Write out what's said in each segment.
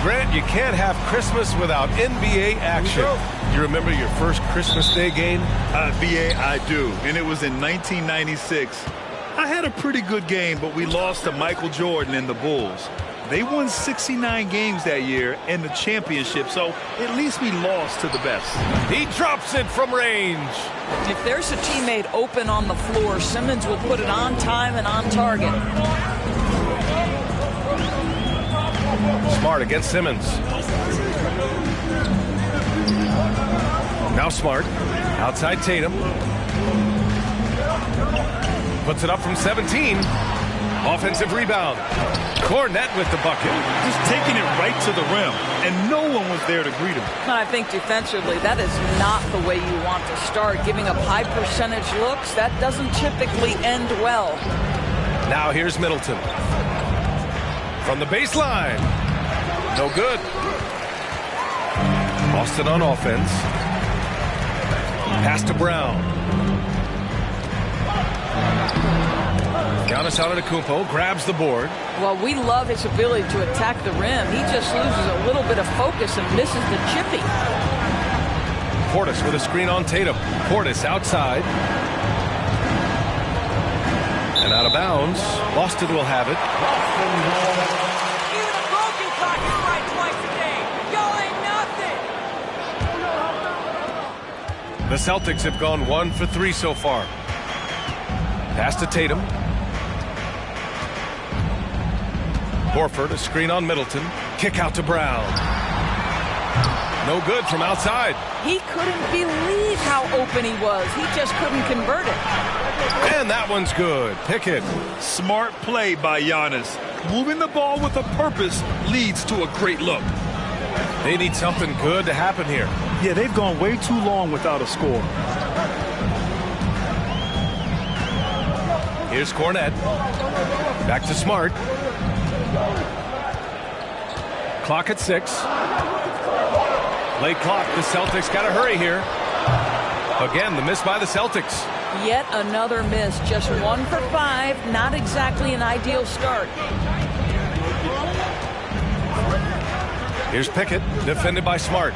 Grant, you can't have Christmas without NBA action. You remember your first Christmas Day game? BA, I do. And it was in 1996. I had a pretty good game, but we lost to Michael Jordan and the Bulls. They won 69 games that year in the championship, so at least we lost to the best. He drops it from range. If there's a teammate open on the floor, Simmons will put it on time and on target. Smart against Simmons. Now Smart. Outside Tatum. Puts it up from 17. Offensive rebound. Cornette with the bucket. Just taking it right to the rim, and no one was there to greet him. I think defensively, that is not the way you want to start. Giving up high percentage looks, that doesn't typically end well. Now here's Middleton. From the baseline. No good. Boston on offense. Pass to Brown. Giannis Antetokounmpo grabs the board. Well, we love his ability to attack the rim. He just loses a little bit of focus and misses the chippy. Portis with a screen on Tatum. Portis outside. And out of bounds. Boston will have it. Even a broken clock is right twice a day. Y'all ain't nothing. The Celtics have gone 1 for 3 so far. Pass to Tatum. Horford, a screen on Middleton. Kick out to Brown. No good from outside. He couldn't believe how open he was. He just couldn't convert it. And that one's good. Pickett. Smart play by Giannis. Moving the ball with a purpose leads to a great look. They need something good to happen here. Yeah, they've gone way too long without a score. Here's Cornette. Back to Smart. Clock at 6. Late clock. The Celtics got to hurry here. Again, the miss by the Celtics. Yet another miss. Just 1 for 5. Not exactly an ideal start. Here's Pickett, defended by Smart.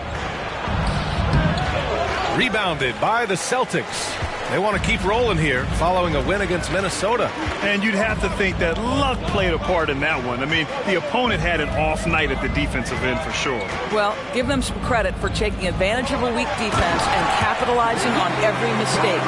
Rebounded by the Celtics. They want to keep rolling here following a win against Minnesota. And you'd have to think that luck played a part in that one. I mean, the opponent had an off night at the defensive end for sure. Well, give them some credit for taking advantage of a weak defense and capitalizing on every mistake.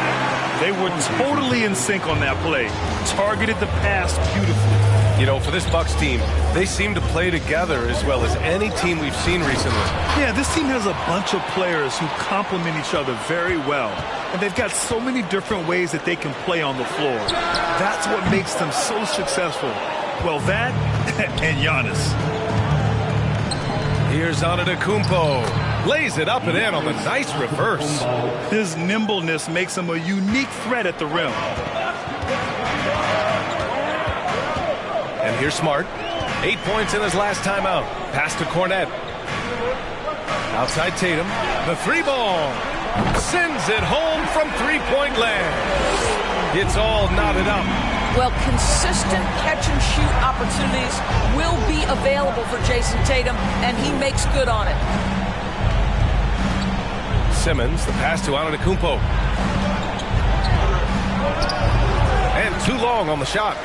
They were totally in sync on that play. Targeted the pass beautifully. You know, for this Bucks team, they seem to play together as well as any team we've seen recently. Yeah, this team has a bunch of players who complement each other very well. And they've got so many different ways that they can play on the floor. That's what makes them so successful. Well, that and Giannis. Here's Antetokounmpo. Lays it up and in on the nice reverse. His nimbleness makes him a unique threat at the rim. And here's Smart. 8 points in his last time out. Pass to Cornette. Outside Tatum. The 3-ball. Sends it home from three-point land. It's all knotted up. Well, consistent catch-and-shoot opportunities will be available for Jason Tatum, and he makes good on it. Simmons, the pass to Antetokounmpo. And too long on the shot.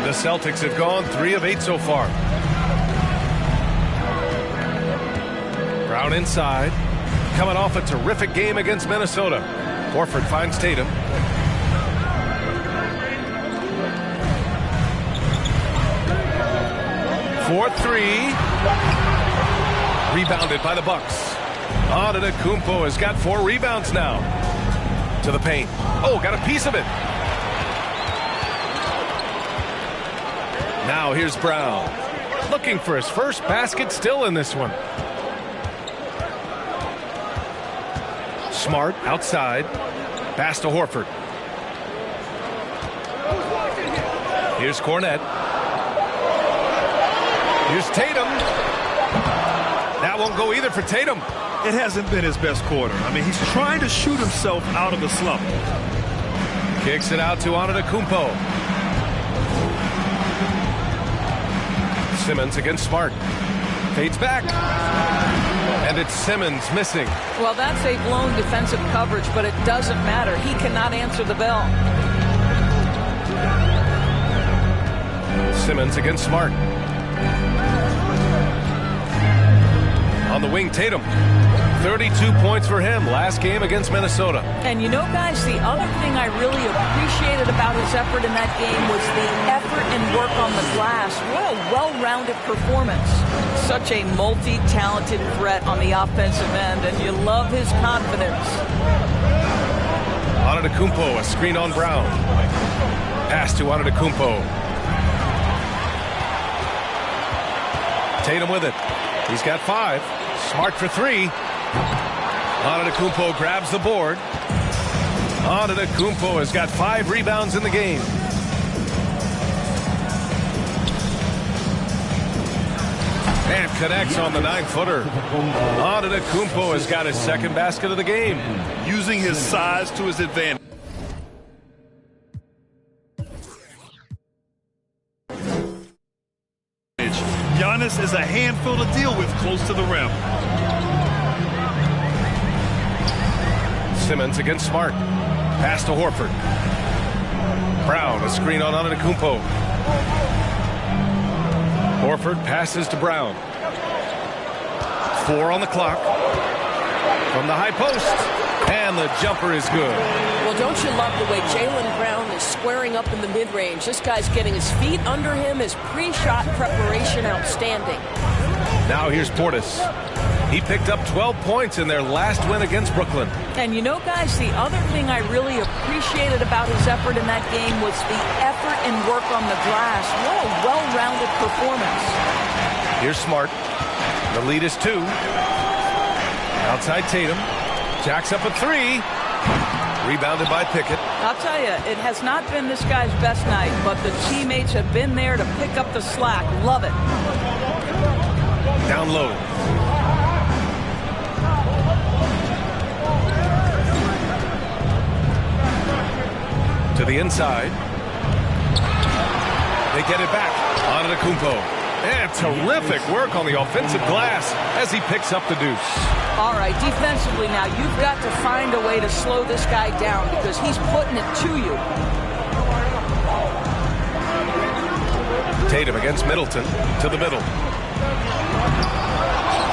The Celtics have gone 3 of 8 so far. Brown inside. Coming off a terrific game against Minnesota. Horford finds Tatum. For 3. Rebounded by the Bucks. Antetokounmpo has got 4 rebounds now. To the paint. Oh, got a piece of it. Now here's Brown. Looking for his first basket still in this one. Smart outside. Pass to Horford. Here's Cornette. Here's Tatum. That won't go either for Tatum. It hasn't been his best quarter. I mean, he's trying to shoot himself out of the slump. Kicks it out to Antetokounmpo. Simmons against Smart. Fades back. And it's Simmons missing. Well, that's a blown defensive coverage, but it doesn't matter. He cannot answer the bell. Simmons against Smart. On the wing, Tatum. 32 points for him last game against Minnesota. And you know, guys, the other thing I really appreciated about his effort in that game was the effort and work on the glass. What a well-rounded performance. Such a multi-talented threat on the offensive end, and you love his confidence. Antetokounmpo, a screen on Brown. Pass to Antetokounmpo. Tatum with it. He's got 5. Smart for 3. Antetokounmpo grabs the board. Antetokounmpo has got 5 rebounds in the game. And connects on the 9-footer. Antetokounmpo has got his second basket of the game. Using his size to his advantage. Giannis is a handful to deal with close to the rim. Simmons against Smart. Pass to Horford. Brown, a screen on Antetokounmpo. Horford passes to Brown. 4 on the clock. From the high post. And the jumper is good. Well, don't you love the way Jaylen Brown is squaring up in the mid-range? This guy's getting his feet under him. His pre-shot preparation outstanding. Now here's Portis. He picked up 12 points in their last win against Brooklyn. And you know, guys, the other thing I really appreciated about his effort in that game was the effort and work on the glass. What a well-rounded performance. Here's Smart. The lead is 2. Outside Tatum. Jacks up a 3. Rebounded by Pickett. I'll tell you, it has not been this guy's best night, but the teammates have been there to pick up the slack. Love it. Down low. To the inside. They get it back. Antetokounmpo. And terrific work on the offensive glass as he picks up the deuce. All right, defensively now, you've got to find a way to slow this guy down because he's putting it to you. Tatum against Middleton. To the middle.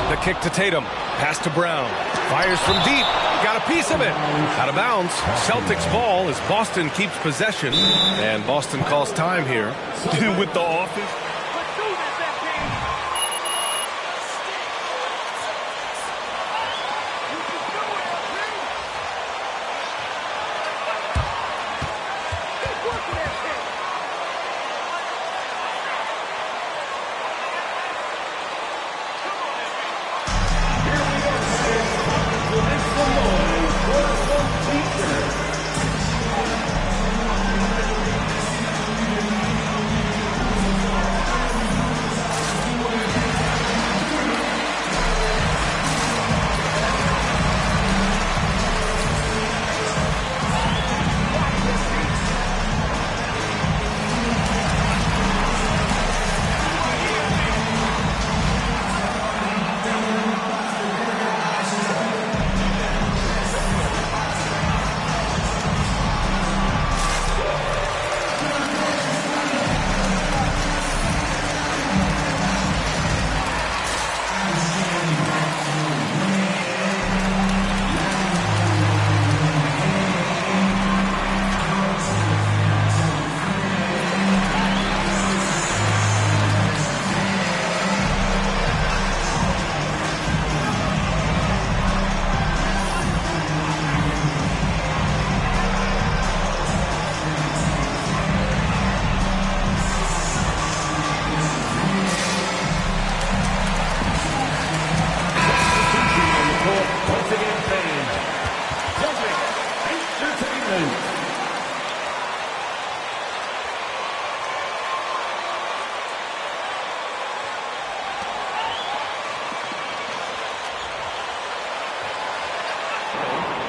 The kick to Tatum. Pass to Brown. Fires from deep. Got a piece of it. Out of bounds. Celtics ball as Boston keeps possession. And Boston calls time here. With the offense.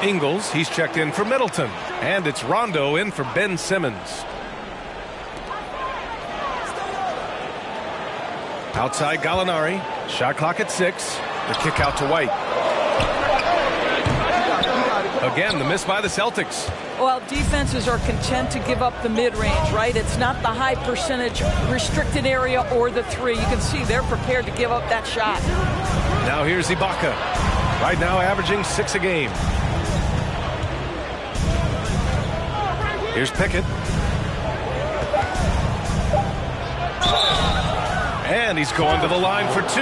Ingles, he's checked in for Middleton. And it's Rondo in for Ben Simmons. Outside Gallinari. Shot clock at 6. The kick out to White. Again, the miss by the Celtics. Well, defenses are content to give up the mid-range, right? It's not the high percentage restricted area or the 3. You can see they're prepared to give up that shot. Now here's Ibaka. Right now averaging 6 a game. Here's Pickett. And he's going to the line for 2. That's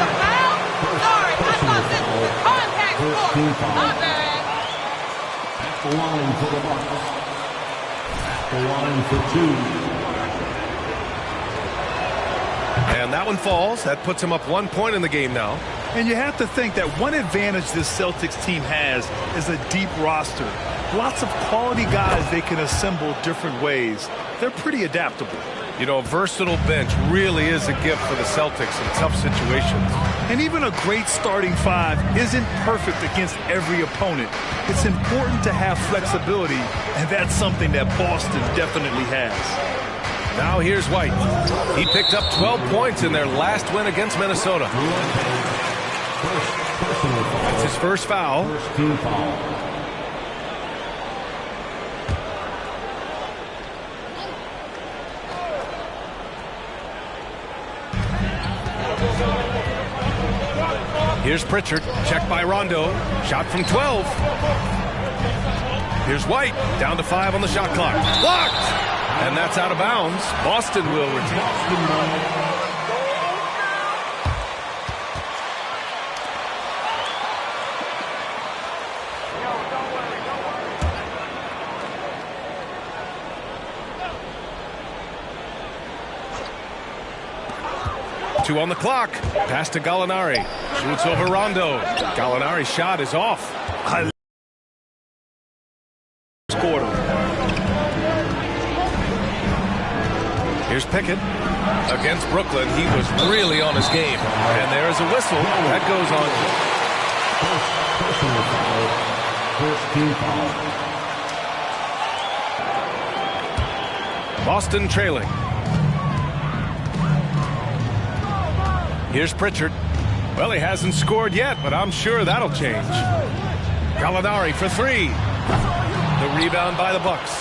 a foul? Sorry, I thought this was contact sport. My bad. At the line for the Bucks. At the line for 2. And that one falls. That puts him up 1 point in the game now. And you have to think that one advantage this Celtics team has is a deep roster. Lots of quality guys they can assemble different ways. They're pretty adaptable. You know, a versatile bench really is a gift for the Celtics in tough situations. And even a great starting 5 isn't perfect against every opponent. It's important to have flexibility, and that's something that Boston definitely has. Now here's White. He picked up 12 points in their last win against Minnesota. That's his first foul. First team foul. Here's Pritchard, checked by Rondo, shot from 12. Here's White, down to 5 on the shot clock. Blocked! And that's out of bounds. Boston will retain. 2 on the clock. Pass to Gallinari. Shoots over Rondo. Gallinari's shot is off. Scored him. Here's Pickett. Against Brooklyn, he was really on his game. And there is a whistle. That goes on. Personal foul. First team foul. Boston trailing. Here's Pritchard. Well, he hasn't scored yet, but I'm sure that'll change. Gallinari for 3. The rebound by the Bucks.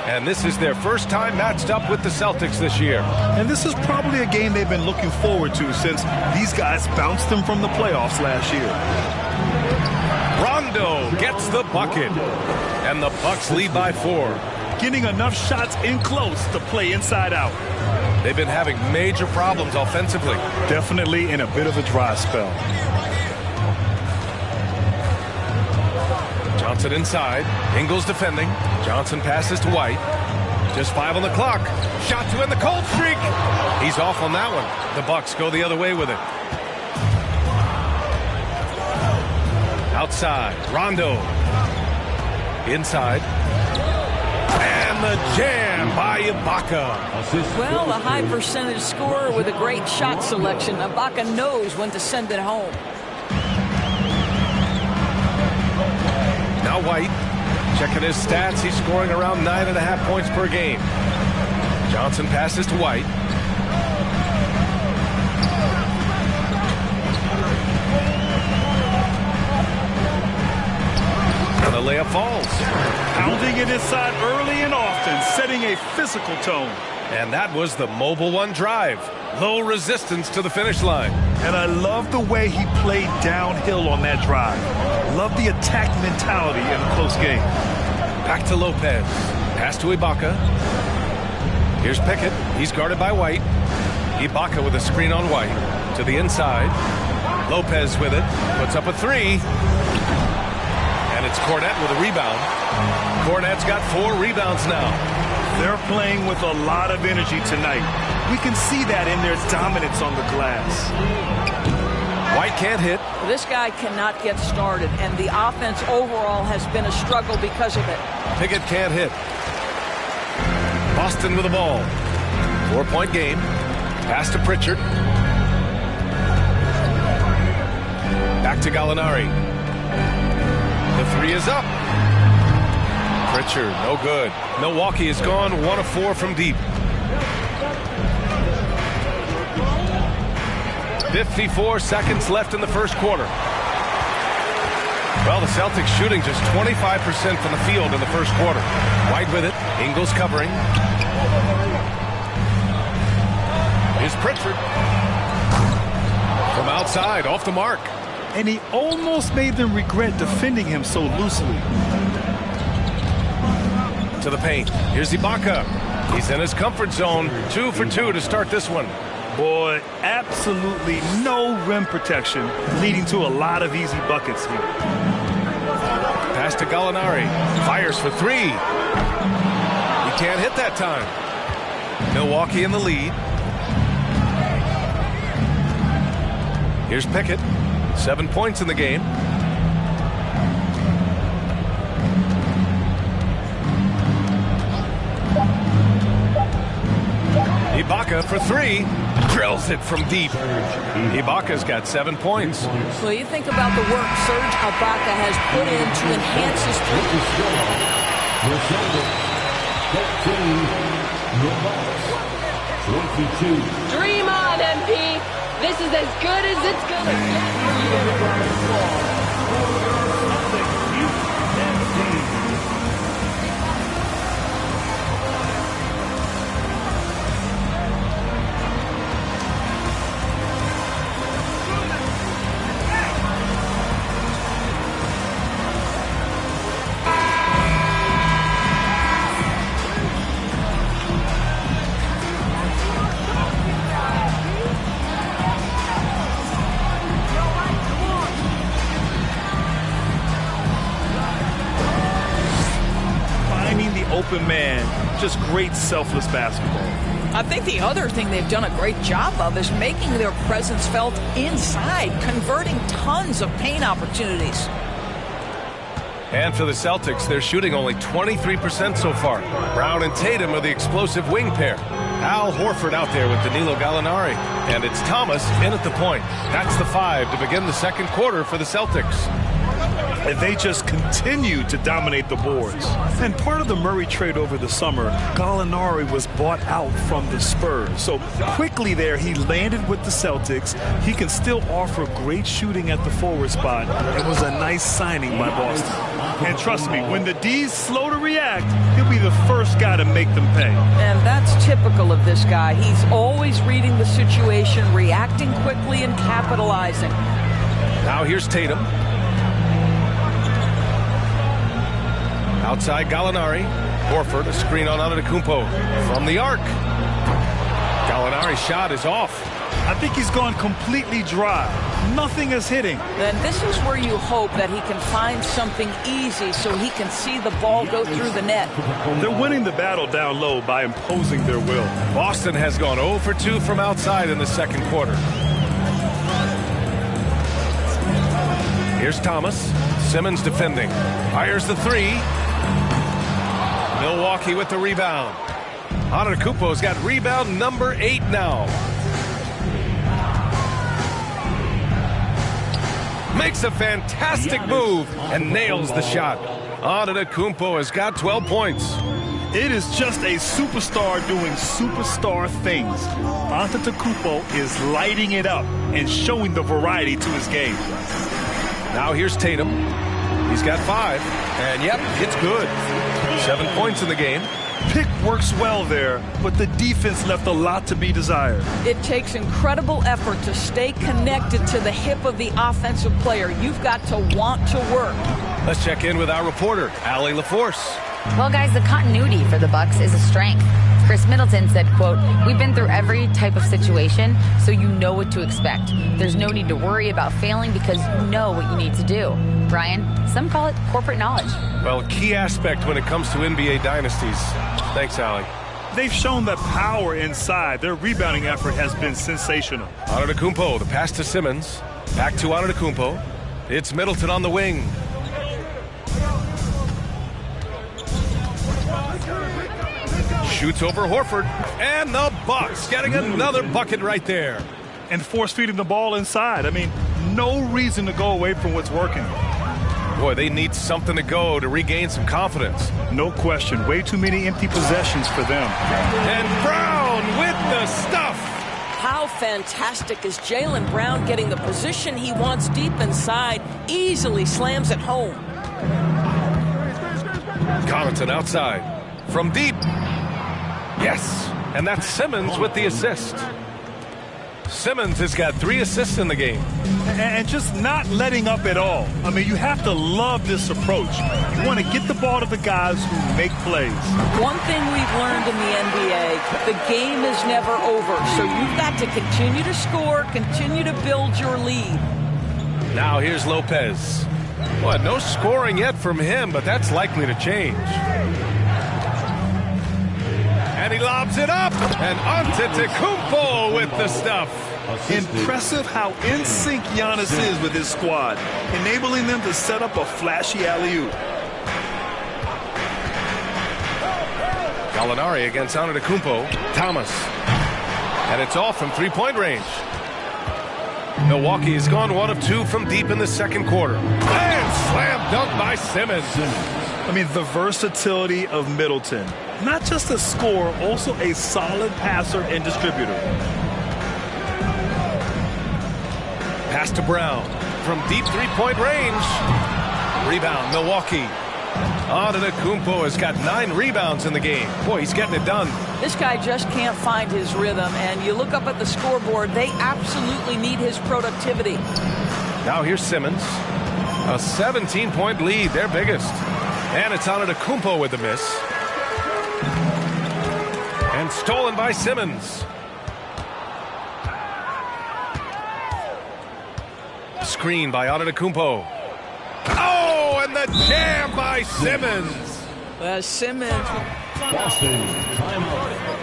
And this is their first time matched up with the Celtics this year. And this is probably a game they've been looking forward to since these guys bounced them from the playoffs last year. Rondo gets the bucket. And the Bucks lead by 4. Getting enough shots in close to play inside out. They've been having major problems offensively. Definitely in a bit of a dry spell. Johnson inside. Ingles defending. Johnson passes to White. Just 5 on the clock. Shot to end the cold streak. He's off on that one. The Bucks go the other way with it. Outside. Rondo. Inside. And the jam by Ibaka. Well, a high percentage scorer with a great shot selection. Ibaka knows when to send it home. Now White, checking his stats, he's scoring around 9.5 points per game. Johnson passes to White. And the layup falls. Pounding it inside early and often, setting a physical tone. And that was the mobile one drive. Low resistance to the finish line. And I love the way he played downhill on that drive. Love the attack mentality in a close game. Back to Lopez. Pass to Ibaka. Here's Pickett. He's guarded by White. Ibaka with a screen on White. To the inside. Lopez with it. Puts up a 3. And it's Cornette with a rebound. Cornette's got 4 rebounds now. They're playing with a lot of energy tonight. We can see that in their dominance on the glass. White can't hit. This guy cannot get started, and the offense overall has been a struggle because of it. Pickett can't hit. Boston with the ball. 4-point game. Pass to Pritchard. Back to Gallinari. The 3 is up. Pritchard, no good. Milwaukee has gone 1 of 4 from deep. 54 seconds left in the first quarter. Well, the Celtics shooting just 25% from the field in the first quarter. White with it. Ingles covering. Here's Pritchard. From outside, off the mark. And he almost made them regret defending him so loosely. To the paint. Here's Ibaka. He's in his comfort zone. 2 for 2 to start this one. Boy, absolutely no rim protection, leading to a lot of easy buckets here. Pass to Gallinari. Fires for 3. He can't hit that time. Milwaukee in the lead. Here's Pickett. 7 points in the game. Ibaka for 3. Drills it from deep. Ibaka's got 7 points. Well, you think about the work Serge Ibaka has put in to enhance his Dream on, MP. This is as good as it's gonna get. Open man, just great selfless basketball. I think the other thing they've done a great job of is making their presence felt inside, converting tons of paint opportunities. And for the Celtics, they're shooting only 23% so far. Brown and Tatum are the explosive wing pair. Al Horford out there with Danilo Gallinari. And it's Thomas in at the point. That's the 5 to begin the second quarter for the Celtics. And they just continue to dominate the boards. And part of the Murray trade over the summer, Gallinari was bought out from the Spurs. So quickly there, he landed with the Celtics. He can still offer great shooting at the forward spot. It was a nice signing by Boston. And trust me, when the D's slow to react, he'll be the first guy to make them pay. And that's typical of this guy. He's always reading the situation, reacting quickly and capitalizing. Now here's Tatum. Outside Gallinari. Horford, a screen on Antetokounmpo from the arc. Gallinari's shot is off. I think he's gone completely dry. Nothing is hitting. And this is where you hope that he can find something easy so he can see the ball go through the net. They're winning the battle down low by imposing their will. Boston has gone 0 for 2 from outside in the second quarter. Here's Thomas. Simmons defending. Fires the 3. Milwaukee with the rebound. Antetokounmpo's got rebound number 8 now. Makes a fantastic move and nails the shot. Antetokounmpo has got 12 points. It is just a superstar doing superstar things. Antetokounmpo is lighting it up and showing the variety to his game. Now here's Tatum. He's got 5. And yep, it's good. 7 points in the game. Pick works well there, but the defense left a lot to be desired. It takes incredible effort to stay connected to the hip of the offensive player. You've got to want to work. Let's check in with our reporter, Allie LaForce. Well, guys, the continuity for the Bucks is a strength. Chris Middleton said, quote, "We've been through every type of situation, so you know what to expect. There's no need to worry about failing because you know what you need to do." Brian, some call it corporate knowledge. Well, a key aspect when it comes to NBA dynasties. Thanks, Allie. They've shown the power inside. Their rebounding effort has been sensational. Antetokounmpo, the pass to Simmons. Back to Antetokounmpo. It's Middleton on the wing. Shoots over Horford. And the Bucks getting another bucket right there. And force feeding the ball inside. I mean, no reason to go away from what's working. Boy, they need something to go to regain some confidence. No question. Way too many empty possessions for them. And Brown with the stuff. How fantastic as Jaylen Brown, getting the position he wants deep inside, easily slams it home. Connaughton outside. From deep. Yes. And that's Simmons with the assist. Simmons has got 3 assists in the game. And just not letting up at all. I mean, you have to love this approach. You want to get the ball to the guys who make plays. One thing we've learned in the NBA, the game is never over. So you've got to continue to score, continue to build your lead. Now here's Lopez. Well, no scoring yet from him, but that's likely to change. And he lobs it up, and Antetokounmpo with the stuff. Impressive how in sync Giannis is with his squad, enabling them to set up a flashy alley-oop. Gallinari against Antetokounmpo. Thomas. And it's off from three-point range. Milwaukee has gone 1 of 2 from deep in the second quarter. And slam dunk by Simmons. I mean, the versatility of Middleton. Not just a scorer, also a solid passer and distributor. Pass to Brown from deep three-point range. Rebound, Milwaukee. Antetokounmpo has got 9 rebounds in the game. Boy, he's getting it done. This guy just can't find his rhythm, and you look up at the scoreboard, they absolutely need his productivity. Now here's Simmons. A 17-point lead, their biggest. And it's Antetokounmpo with the miss. And stolen by Simmons. Screen by Antetokounmpo. Oh, and the jam by Simmons. Simmons. Boston, timeout.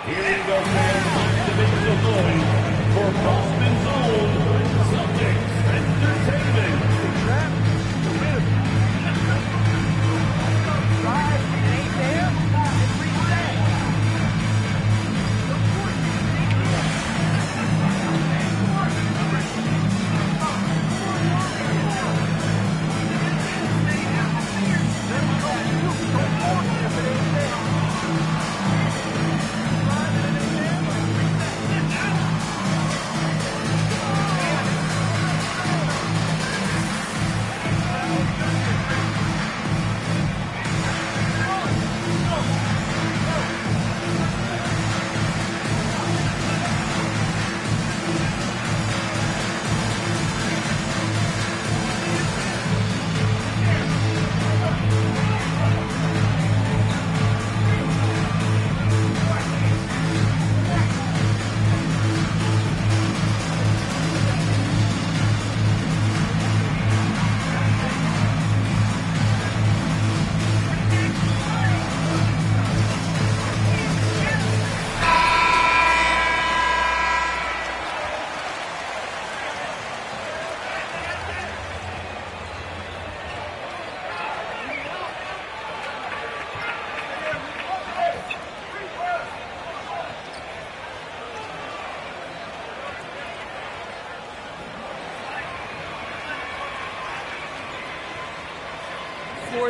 Here you go, fans. Division of going for Boston's own Celtics Entertainment.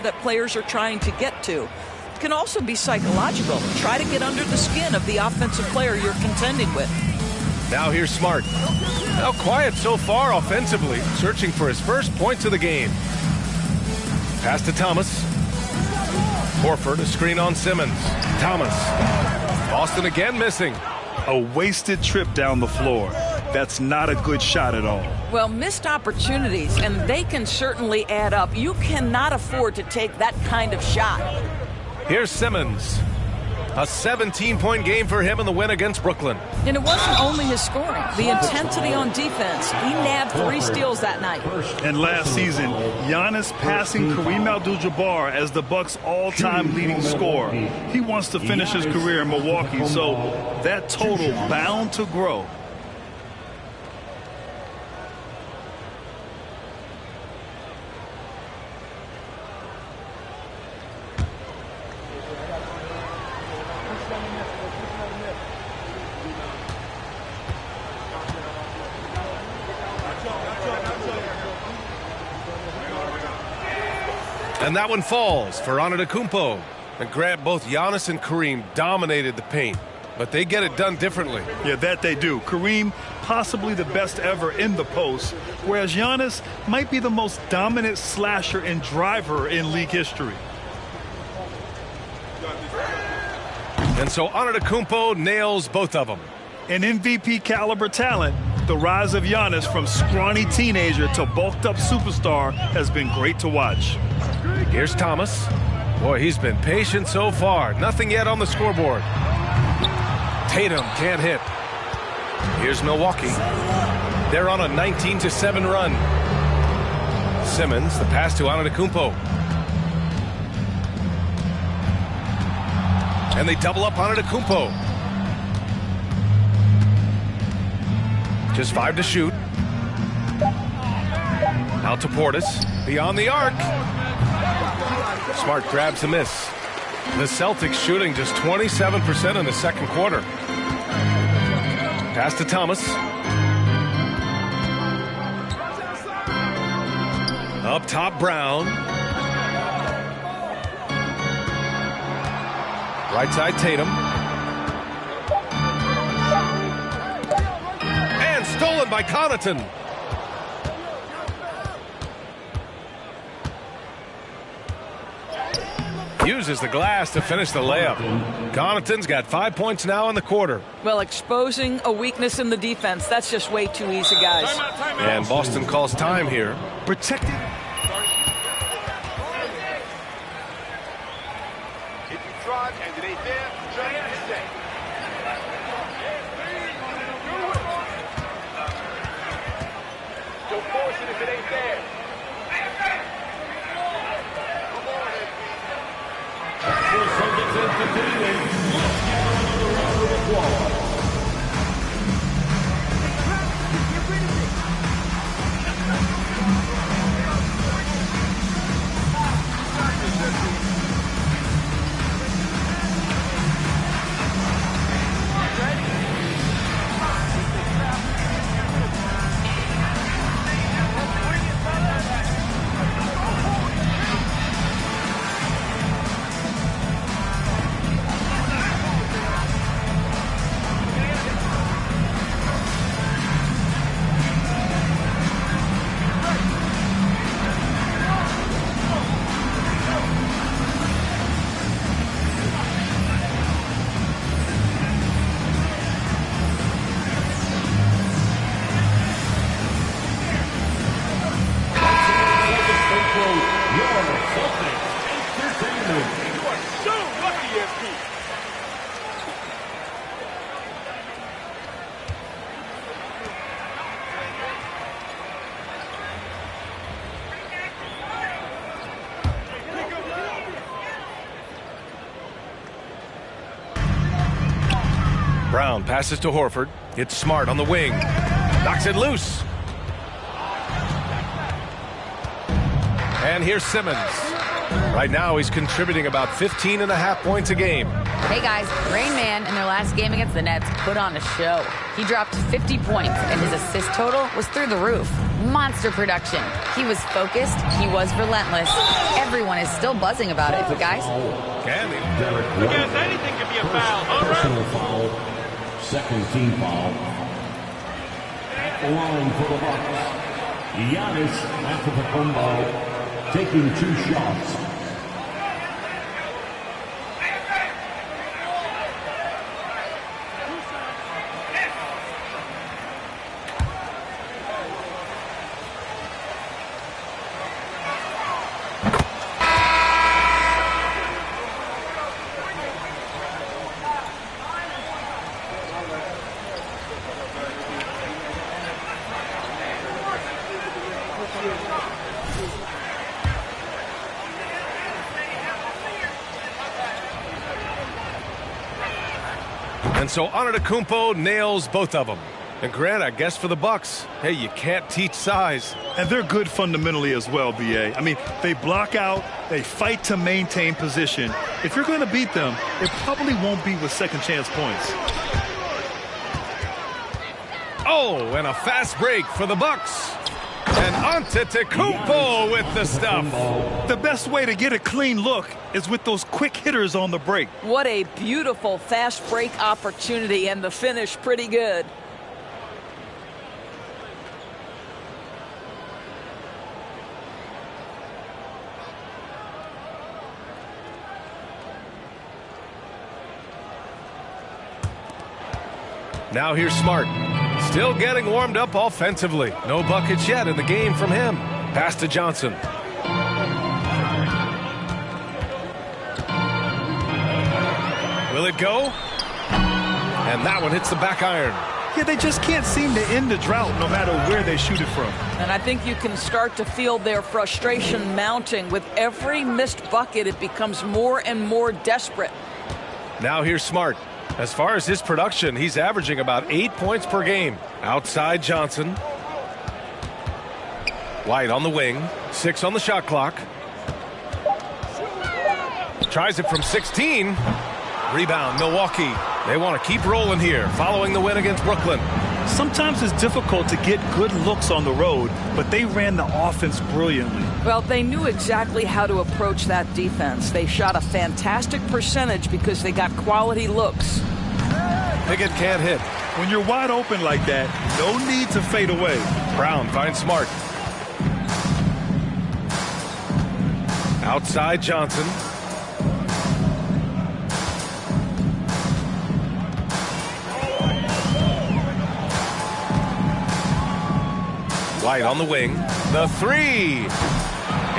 That players are trying to get to. It can also be psychological. Try to get under the skin of the offensive player you're contending with. Now here's Smart. Now quiet so far offensively, searching for his first points of the game. Pass to Thomas. Horford, a screen on Simmons. Thomas. Boston again missing. A wasted trip down the floor. That's not a good shot at all. Well, missed opportunities, and they can certainly add up. You cannot afford to take that kind of shot. Here's Simmons. A 17-point game for him in the win against Brooklyn. And it wasn't only his scoring. The intensity on defense. He nabbed 3 steals that night. And last season, Giannis passing Kareem Abdul-Jabbar as the Bucks' all-time leading scorer. He wants to finish his career in Milwaukee, so that total bound to grow. And that one falls for Antetokounmpo. And Grant, both Giannis and Kareem dominated the paint, but they get it done differently. Yeah, that they do. Kareem, possibly the best ever in the post, whereas Giannis might be the most dominant slasher and driver in league history. And so Antetokounmpo nails both of them. An MVP caliber talent, the rise of Giannis from scrawny teenager to bulked up superstar has been great to watch. Here's Thomas. Boy, he's been patient so far. Nothing yet on the scoreboard. Tatum can't hit. Here's Milwaukee. They're on a 19-7 run. Simmons, the pass to Antetokounmpo. And they double up Antetokounmpo. Just 5 to shoot. Out to Portis. Beyond the arc. Smart grabs a miss. The Celtics shooting just 27% in the second quarter. Pass to Thomas. Up top, Brown. Right side, Tatum. And stolen by Connaughton. Uses the glass to finish the layup. Connaughton's got 5 points now in the quarter. Well, exposing a weakness in the defense, that's just way too easy, guys. And Boston calls time here. Protected. If you try and it ain't there, try and stay. Don't force it if it ain't there. Brown passes to Horford. It's Smart on the wing. Knocks it loose. And here's Simmons. Right now he's contributing about 15.5 points a game. Hey guys, Rain Man in their last game against the Nets put on a show. He dropped 50 points and his assist total was through the roof. Monster production. He was focused. He was relentless. Everyone is still buzzing about it, guys. Candy. I guess anything could be a foul. Personal foul. Second team foul. At the line for the Bucks, Giannis Antetokounmpo taking 2 shots. And so Antetokounmpo nails both of them. And Grant, I guess for the Bucks, hey, you can't teach size. And they're good fundamentally as well, B.A. I mean, they block out, they fight to maintain position. If you're going to beat them, it probably won't be with second chance points. Oh, and a fast break for the Bucks. And Antetokounmpo with the stuff. The best way to get a clean look is with those quick hitters on the break. What a beautiful fast break opportunity, and the finish pretty good. Now here's Smart. Still getting warmed up offensively. No buckets yet in the game from him. Pass to Johnson. Will it go? And that one hits the back iron. Yeah, they just can't seem to end the drought no matter where they shoot it from. And I think you can start to feel their frustration mounting. With every missed bucket, it becomes more and more desperate. Now here's Smart. As far as his production, he's averaging about 8 points per game. Outside Johnson. White on the wing. 6 on the shot clock. Tries it from 16. Rebound, Milwaukee. They want to keep rolling here, following the win against Brooklyn. Sometimes it's difficult to get good looks on the road, but they ran the offense brilliantly. Well, they knew exactly how to approach that defense. They shot a fantastic percentage because they got quality looks. Pickett can't hit. When you're wide open like that, no need to fade away. Brown finds Smart. Outside Johnson. White on the wing. The three.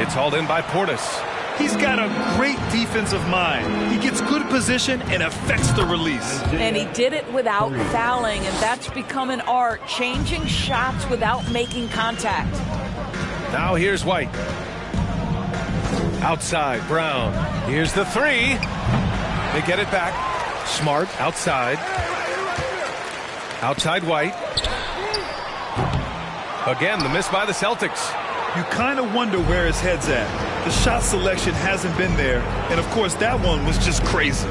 It's hauled in by Portis. He's got a great defensive mind. He gets good position and affects the release. And he did it without fouling, and that's become an art, changing shots without making contact. Now here's White. Outside, Brown. Here's the three. They get it back. Smart outside. Outside White. Again, the miss by the Celtics. You kind of wonder where his head's at. The shot selection hasn't been there, and of course that one was just crazy.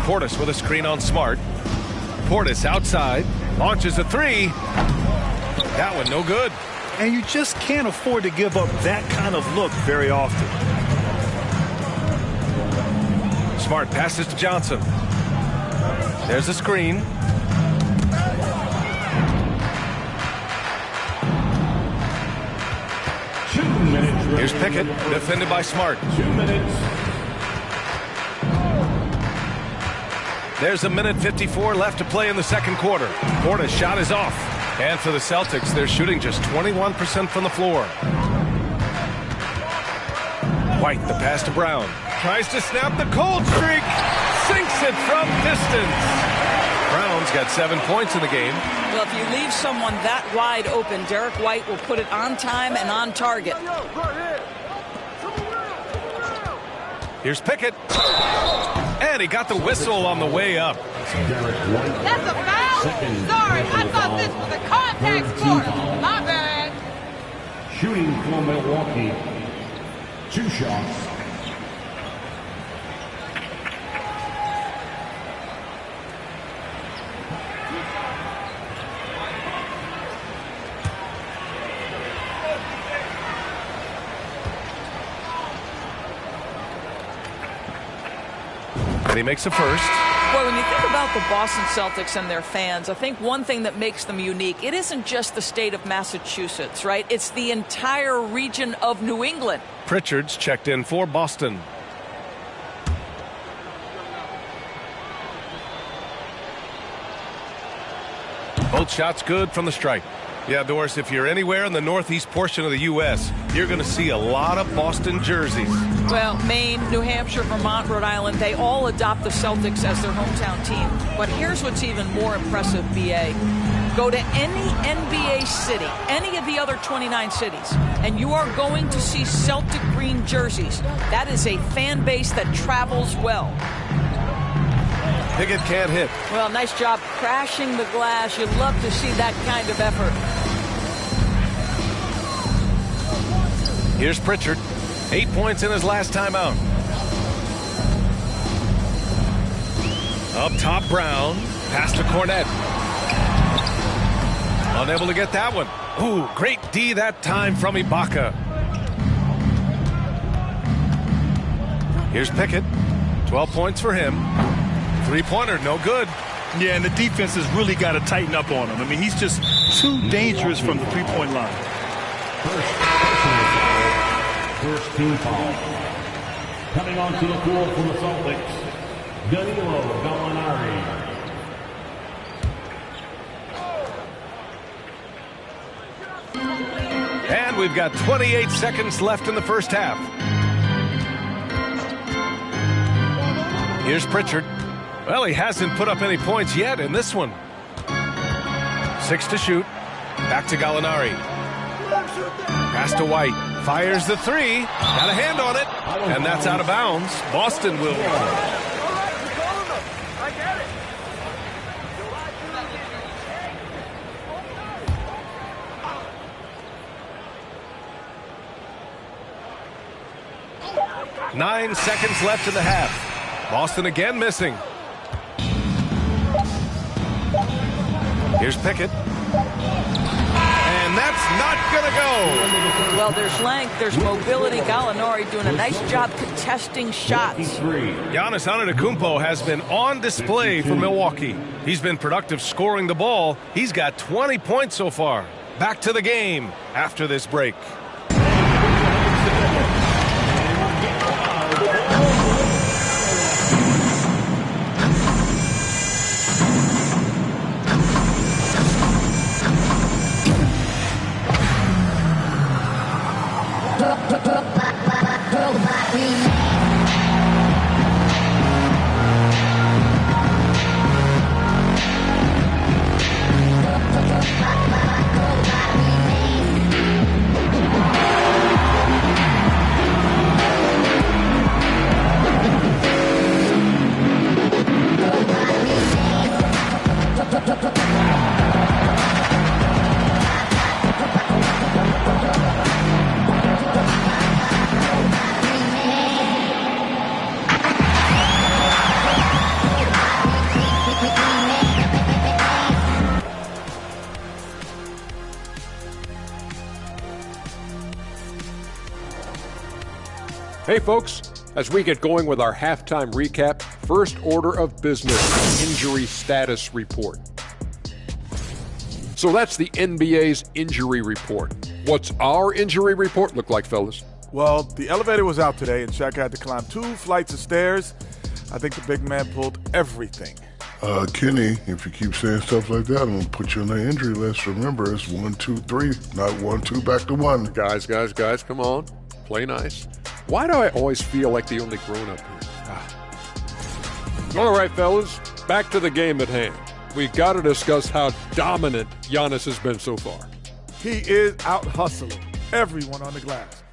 Portis with a screen on Smart. Portis outside, launches a three. That one no good. And you just can't afford to give up that kind of look very often. Smart passes to Johnson. There's a screen. Here's Pickett, defended by Smart. 2 minutes. There's a minute 54 left to play in the second quarter. Portis' shot is off. And for the Celtics, they're shooting just 21% from the floor. White, the pass to Brown. Tries to snap the cold streak. Sinks it from distance. Brown's got 7 points in the game. Well, if you leave someone that wide open, Derek White will put it on time and on target. Here's Pickett. And he got the whistle on the way up. That's a foul? Sorry, I thought this was a contact sport. My bad. Shooting for Milwaukee. 2 shots. And he makes a first. Well, when you think about the Boston Celtics and their fans, I think one thing that makes them unique, it isn't just the state of Massachusetts, right? It's the entire region of New England. Pritchard's checked in for Boston. Both shots good from the stripe. Yeah, Doris, if you're anywhere in the northeast portion of the U.S., you're going to see a lot of Boston jerseys. Well, Maine, New Hampshire, Vermont, Rhode Island, they all adopt the Celtics as their hometown team. But here's what's even more impressive, B.A. Go to any NBA city, any of the other 29 cities, and you are going to see Celtic green jerseys. That is a fan base that travels well. Pickett can't hit. Well, nice job crashing the glass. You'd love to see that kind of effort. Here's Pritchard. 8 points in his last time out. Up top, Brown. Pass to Cornette. Unable to get that one. Ooh, great D that time from Ibaka. Here's Pickett. 12 points for him. Three-pointer, no good. Yeah, and the defense has really got to tighten up on him. I mean, he's just too dangerous from the three-point line. First team foul. Coming onto the floor for the Celtics, Danilo Gallinari. And we've got 28 seconds left in the first half. Here's Pritchard. Well, he hasn't put up any points yet in this one. 6 to shoot. Back to Gallinari. Pass to White. Fires the three. Got a hand on it. And that's out of bounds. Boston will. I get it. 9 seconds left in the half. Boston again missing. Here's Pickett. And that's not going to go. Well, there's length, there's mobility. Gallinari doing a nice job contesting shots. Giannis Antetokounmpo has been on display for Milwaukee. He's been productive scoring the ball. He's got 20 points so far. Back to the game after this break. Hey folks, as we get going with our halftime recap, first order of business, injury status report. So that's the NBA's injury report. What's our injury report look like, fellas? Well, the elevator was out today and Shaq had to climb 2 flights of stairs. I think the big man pulled everything. Kenny, if you keep saying stuff like that, I'm going to put you on the injury list. Remember, it's 1, 2, 3, not 1, 2, back to 1. Guys, come on. Play nice. Why do I always feel like the only grown-up here? All right, fellas, back to the game at hand. We've got to discuss how dominant Giannis has been so far. He is out-hustling everyone on the glass,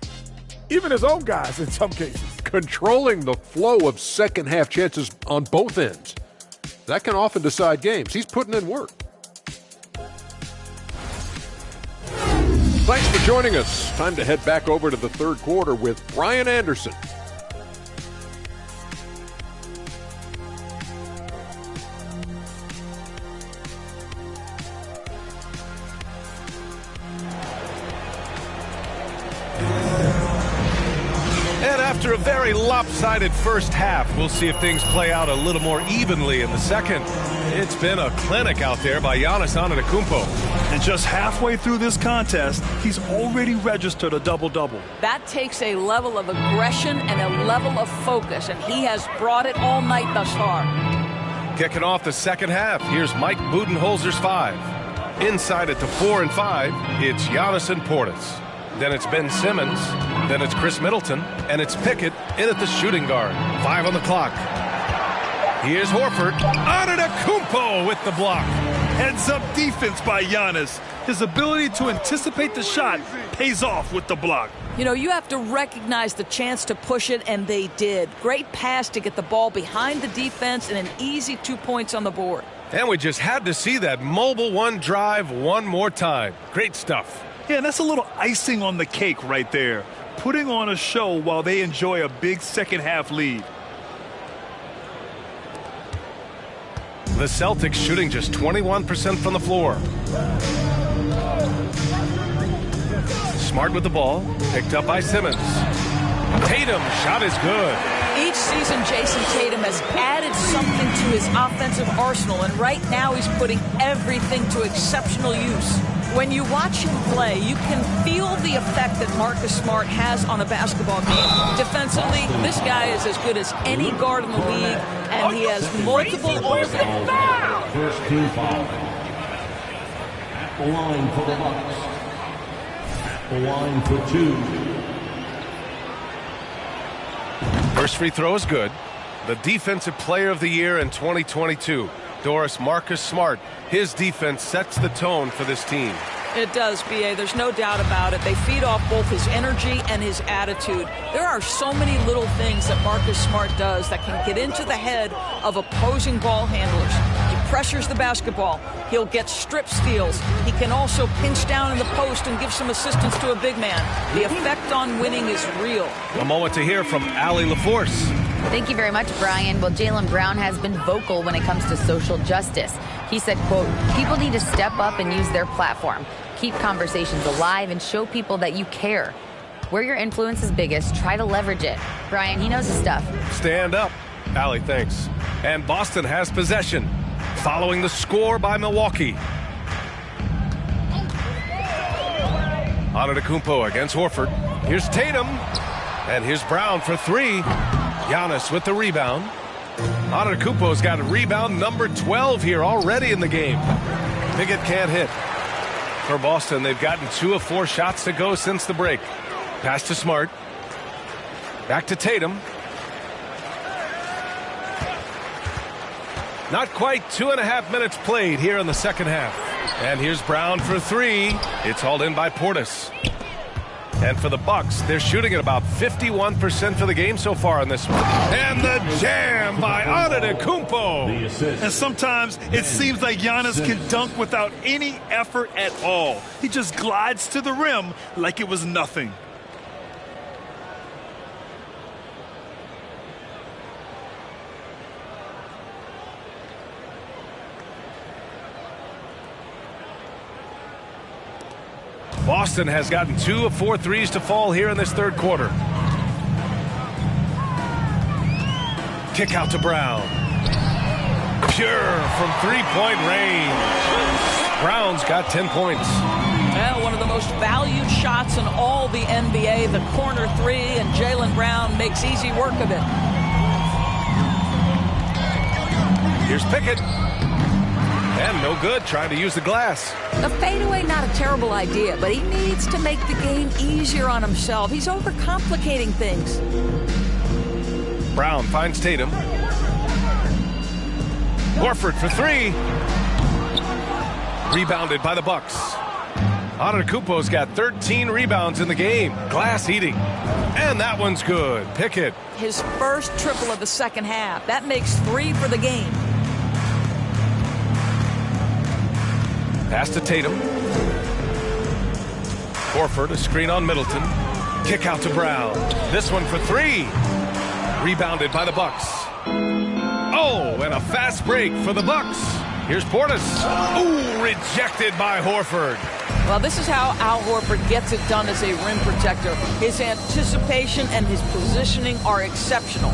even his own guys in some cases. Controlling the flow of second-half chances on both ends. That can often decide games. He's putting in work. Thanks for joining us. Time to head back over to the third quarter with Brian Anderson. And after a very lopsided first half, we'll see if things play out a little more evenly in the second. It's been a clinic out there by Giannis Antetokounmpo. And just halfway through this contest, he's already registered a double-double. That takes a level of aggression and a level of focus, and he has brought it all night thus far. Kicking off the second half, here's Mike Budenholzer's 5. Inside it to 4 and 5, it's Giannis and Portis. Then it's Ben Simmons, then it's Chris Middleton, and it's Pickett in at the shooting guard. 5 on the clock. Here's Horford. Antetokounmpo with the block. Heads-up defense by Giannis. His ability to anticipate the shot pays off with the block. You know, you have to recognize the chance to push it, and they did. Great pass to get the ball behind the defense and an easy 2 points on the board. And we just had to see that mobile one drive one more time. Great stuff. Yeah, that's a little icing on the cake right there. Putting on a show while they enjoy a big second-half lead. The Celtics shooting just 21% from the floor. Smart with the ball. Picked up by Simmons. Tatum, shot is good. Each season, Jason Tatum has added something to his offensive arsenal, and right now he's putting everything to exceptional use. When you watch him play, you can feel the effect that Marcus Smart has on a basketball game. Defensively, this guy is as good as any guard in the league, and he has multiple all-day. First team foul. At the line for the Bucks. At the line for 2. First free throw is good. The Defensive Player of the Year in 2022, Doris Marcus Smart. His defense sets the tone for this team. It does, B.A. There's no doubt about it. They feed off both his energy and his attitude. There are so many little things that Marcus Smart does that can get into the head of opposing ball handlers. He pressures the basketball. He'll get strip steals. He can also pinch down in the post and give some assistance to a big man. The effect on winning is real. A moment to hear from Allie LaForce. Thank you very much, Brian. Well, Jaylen Brown has been vocal when it comes to social justice. He said, quote, people need to step up and use their platform. Keep conversations alive and show people that you care. Where your influence is biggest, try to leverage it. Brian, he knows his stuff. Stand up. Allie, thanks. And Boston has possession, following the score by Milwaukee. Antetokounmpo against Horford. Here's Tatum. And here's Brown for 3. Giannis with the rebound. Antetokounmpo's got a rebound number 12 here already in the game. Pickett can't hit. For Boston, they've gotten 2 of 4 shots to go since the break. Pass to Smart. Back to Tatum. Not quite 2.5 minutes played here in the second half. And here's Brown for 3. It's hauled in by Portis. And for the Bucks, they're shooting at about 51% for the game so far in this one. And the jam by Antetokounmpo. And sometimes it seems like Giannis can dunk without any effort at all. He just glides to the rim like it was nothing. Boston has gotten 2 of 4 threes to fall here in this third quarter. Kick out to Brown. Pure from three-point range. Brown's got 10 points. Well, one of the most valued shots in all the NBA, the corner 3, and Jaylen Brown makes easy work of it. Here's Pickett. And no good, trying to use the glass. A fadeaway, not a terrible idea, but he needs to make the game easier on himself. He's overcomplicating things. Brown finds Tatum. Horford for 3. Rebounded by the Bucks. Antetokounmpo's got 13 rebounds in the game. Glass eating. And that one's good. Pickett. His first triple of the second half. That makes 3 for the game. Pass to Tatum. Horford, a screen on Middleton. Kick out to Brown. This one for 3. Rebounded by the Bucks. Oh, and a fast break for the Bucks. Here's Portis. Ooh, rejected by Horford. Well, this is how Al Horford gets it done as a rim protector. His anticipation and his positioning are exceptional.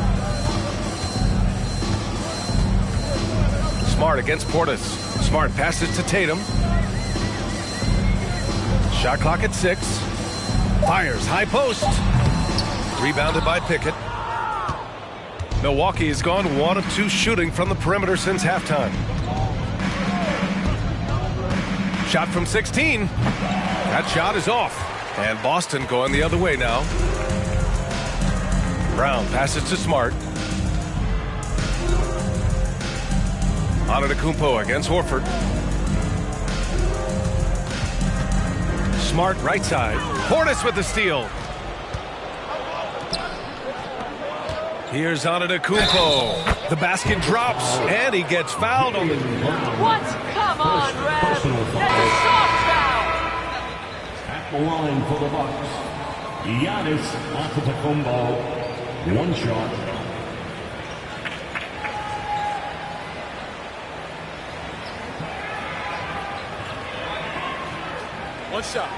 Smart against Portis. Smart passes to Tatum. Shot clock at 6. Fires high post. Rebounded by Pickett. Milwaukee has gone 1 of 2 shooting from the perimeter since halftime. Shot from 16. That shot is off. And Boston going the other way now. Brown passes to Smart. Antetokounmpo against Horford. Smart right side. Portis with the steal. Here's Antetokounmpo. The basket drops, and he gets fouled on the... What? Come on, Red. That's a soft foul. At the line for the Bucks, Giannis Antetokounmpo. 1 shot. One shot.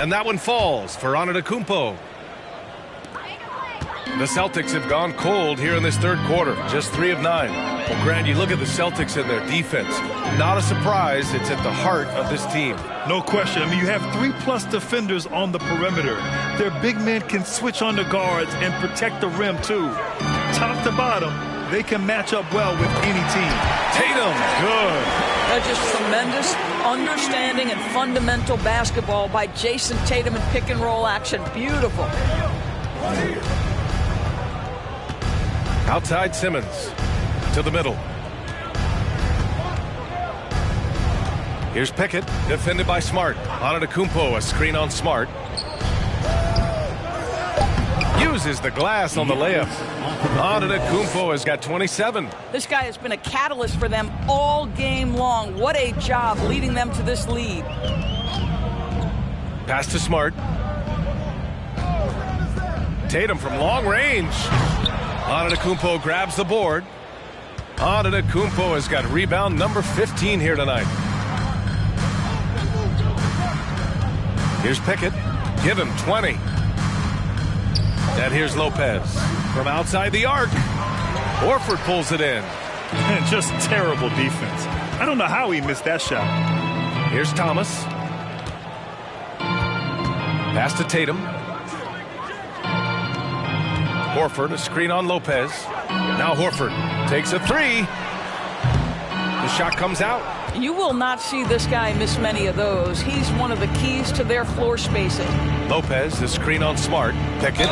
And that one falls for Antetokounmpo. The Celtics have gone cold here in this third quarter, just 3 of 9. Well, Grant, you look at the Celtics and their defense. Not a surprise, it's at the heart of this team. No question. I mean, you have 3+ defenders on the perimeter. Their big men can switch on the guards and protect the rim, too. Top to bottom, they can match up well with any team. Tatum, good. That's just tremendous understanding and fundamental basketball by Jason Tatum in pick-and-roll action. Beautiful. Outside Simmons to the middle. Here's Pickett, defended by Smart. Antetokounmpo, a screen on Smart. Uses the glass on the layup. Antetokounmpo has got 27. This guy has been a catalyst for them all game long. What a job leading them to this lead. Pass to Smart. Tatum from long range. Antetokounmpo grabs the board. Antetokounmpo has got rebound number 15 here tonight. Here's Pickett. Give him 20. And here's Lopez from outside the arc. Horford pulls it in. And just terrible defense. I don't know how he missed that shot. Here's Thomas. Pass to Tatum. Horford, a screen on Lopez. Now Horford takes a 3. The shot comes out. You will not see this guy miss many of those. He's one of the keys to their floor spacing. Lopez, the screen on Smart. Pickett.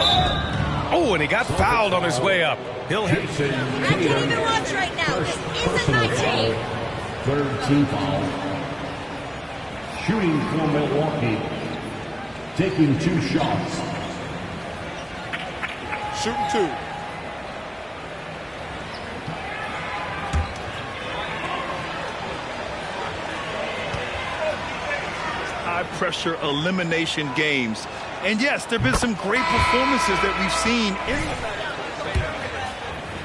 Oh, and he got fouled on his way up. He'll hit. I can't even watch right now. This isn't my team. Third team foul. Shooting for Milwaukee. Taking 2 shots. Shooting 2. High-pressure elimination games. And yes, there have been some great performances that we've seen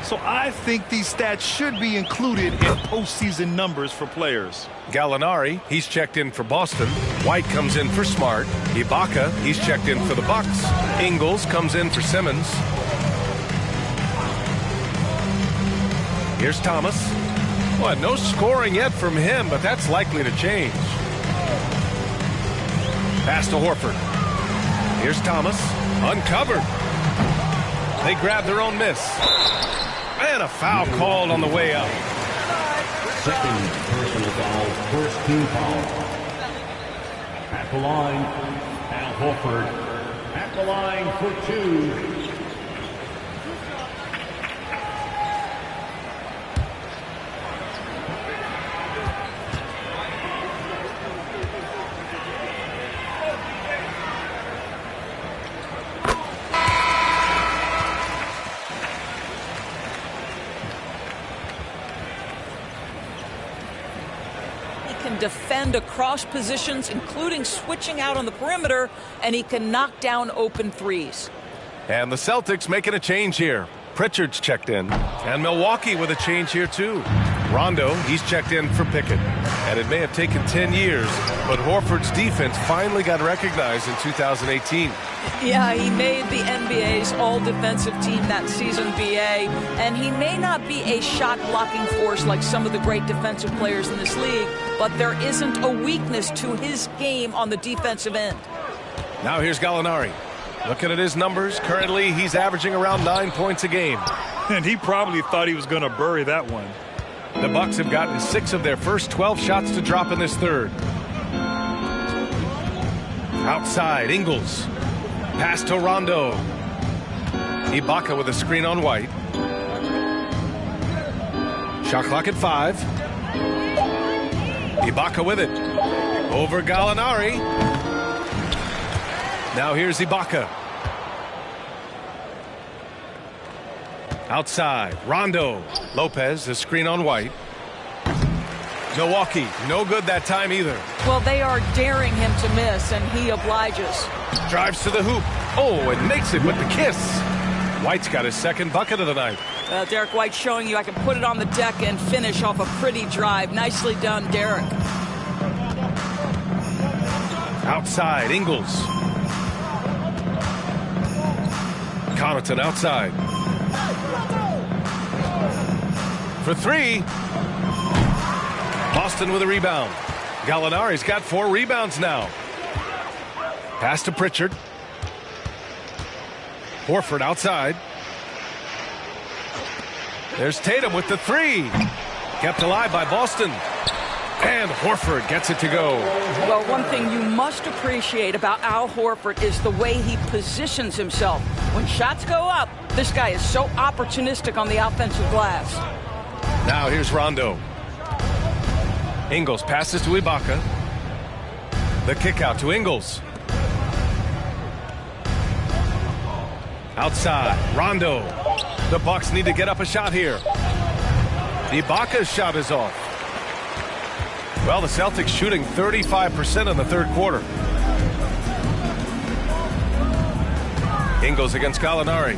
so I think these stats should be included in postseason numbers for players. Gallinari, he's checked in for Boston. White comes in for Smart. Ibaka, he's checked in for the Bucks. Ingles comes in for Simmons. Here's Thomas. Well, no scoring yet from him, but that's likely to change. Pass to Horford. Here's Thomas. Uncovered. They grab their own miss. And a foul called on the way up. Second personal foul, first team foul. At the line, Al Horford. At the line for 2. Defend across positions, including switching out on the perimeter, and he can knock down open threes. And the Celtics making a change here. Pritchard's checked in. And Milwaukee with a change here, too. Rondo, he's checked in for Pickett. And it may have taken 10 years, but Horford's defense finally got recognized in 2018. Yeah, he made the NBA's all-defensive team that season, BA, and he may not be a shot-blocking force like some of the great defensive players in this league, but there isn't a weakness to his game on the defensive end. Now here's Gallinari. Looking at his numbers, currently he's averaging around 9 points a game. And he probably thought he was going to bury that one. The Bucks have gotten 6 of their first 12 shots to drop in this third. Outside, Ingles. Pass to Rondo. Ibaka with a screen on White. Shot clock at 5. Ibaka with it. Over Gallinari. Now here's Ibaka. Outside, Rondo. Lopez, the screen on White. Milwaukee, no good that time either. Well, they are daring him to miss, and he obliges. Drives to the hoop. Oh, and makes it with the kiss. White's got his second bucket of the night. Derek White showing you I can put it on the deck and finish off a pretty drive. Nicely done, Derek. Outside, Ingles. Connaughton outside. For three. Boston with a rebound. Gallinari's got 4 rebounds now. Pass to Pritchard. Horford outside. There's Tatum with the 3. Kept alive by Boston. And Horford gets it to go. Well, one thing you must appreciate about Al Horford is the way he positions himself. When shots go up, this guy is so opportunistic on the offensive glass. Now here's Rondo. Ingles passes to Ibaka. The kick out to Ingles. Outside, Rondo. The Bucks need to get up a shot here. Ibaka's shot is off. Well, the Celtics shooting 35% in the third quarter. Ingles against Gallinari.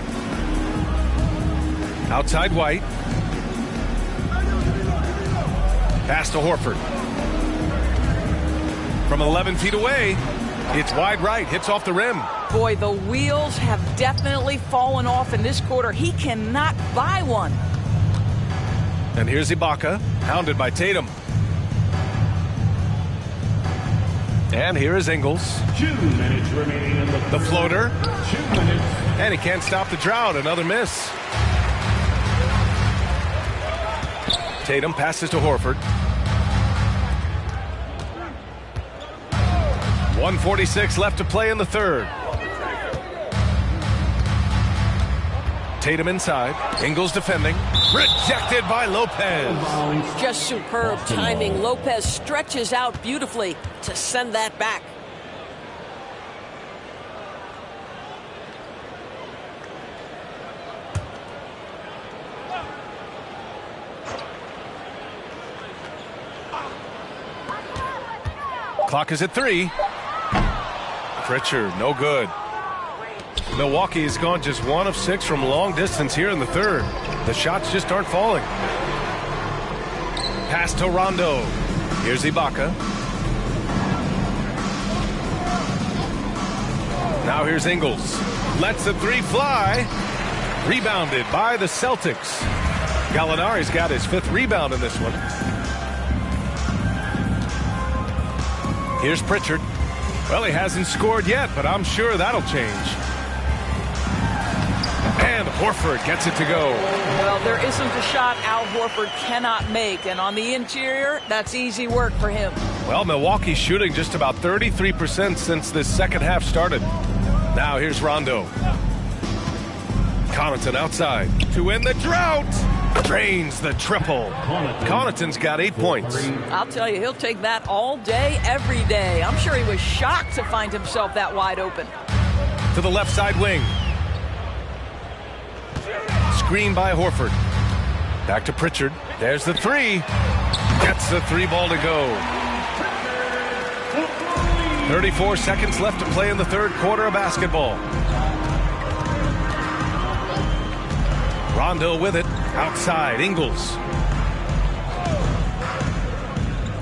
Outside White. Pass to Horford. From 11 feet away, it's wide right, hits off the rim. Boy, the wheels have definitely fallen off in this quarter. He cannot buy one. And here's Ibaka, hounded by Tatum. And here is Ingles. 2 minutes remaining in the floater. 2 minutes. And he can't stop the drought. Another miss. Tatum passes to Horford. 1:46 left to play in the third. Tatum inside. Ingles defending. Rejected by Lopez. Just superb timing. Lopez stretches out beautifully to send that back. Clock is at 3. Pritchard, no good. Milwaukee has gone just 1 of 6 from long distance here in the third. The shots just aren't falling. Pass to Rondo. Here's Ibaka. Now here's Ingles. Lets the 3 fly. Rebounded by the Celtics. Gallinari's got his 5th rebound in this one. Here's Pritchard. Well, he hasn't scored yet, but I'm sure that'll change. And Horford gets it to go. Well, there isn't a shot Al Horford cannot make, and on the interior, that's easy work for him. Well, Milwaukee's shooting just about 33% since this second half started. Now here's Rondo. Connaughton outside to win the drought. Drains the triple. Connaughton's got 8 points. I'll tell you, he'll take that all day, every day. I'm sure he was shocked to find himself that wide open. To the left side wing. Screen by Horford. Back to Pritchard. There's the 3. Gets the 3 ball to go. 34 seconds left to play in the third quarter of basketball. Rondo with it. Outside, Ingles.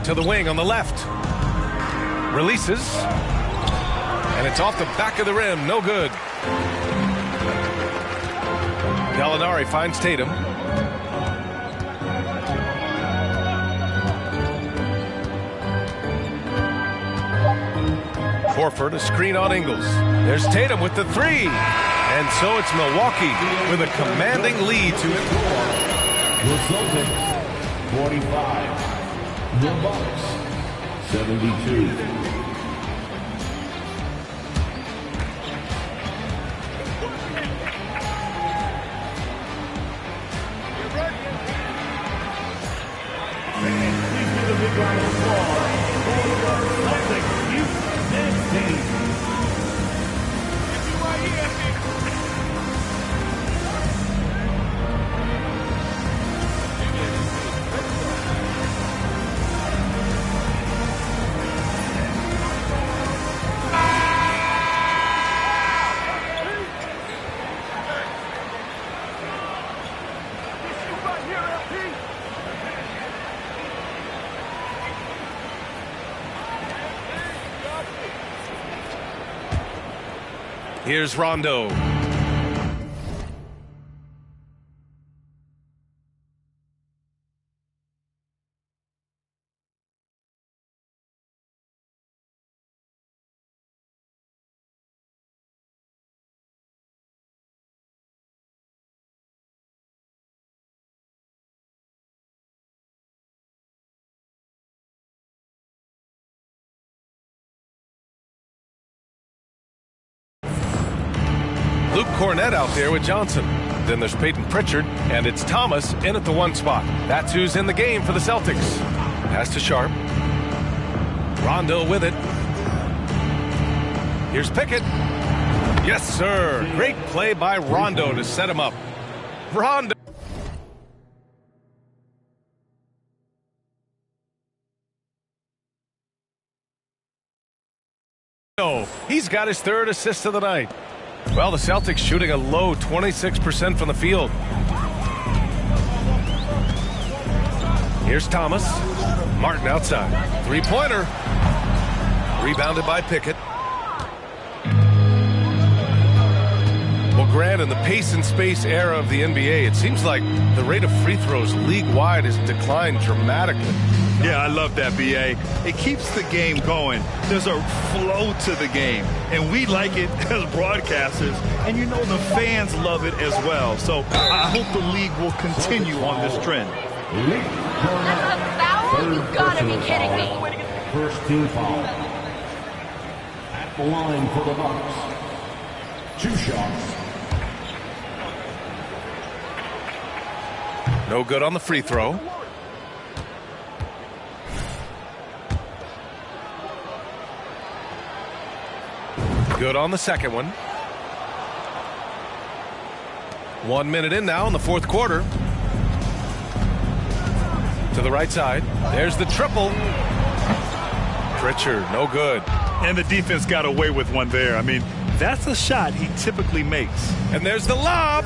To the wing on the left. Releases. And it's off the back of the rim. No good. Gallinari finds Tatum. Horford, a screen on Ingles. There's Tatum with the 3. And so it's Milwaukee with a commanding lead to it. The Celtics, 45. The Bucks, 72. Here's Rondo. Luke Cornett out there with Johnson. Then there's Peyton Pritchard, and it's Thomas in at the 1 spot. That's who's in the game for the Celtics. Pass to Sharp. Rondo with it. Here's Pickett. Yes, sir. Great play by Rondo to set him up. Rondo. He's got his 3rd assist of the night. Well, the Celtics shooting a low 26% from the field. Here's Thomas. Martin outside. 3-pointer. Rebounded by Pickett. Well, Grant, in the pace and space era of the NBA, it seems like the rate of free throws league-wide has declined dramatically. Yeah, I love that, B.A. It keeps the game going. There's a flow to the game, and we like it as broadcasters, and you know the fans love it as well. So I hope the league will continue on this trend. That's a foul? You've got to be kidding me. First team foul. At the line for the Bucks. 2 shots. No good on the free throw. Good on the second one. 1 minute in now in the 4th quarter. To the right side. There's the triple. Pritchard, no good. And the defense got away with one there. I mean, that's a shot he typically makes. And there's the lob.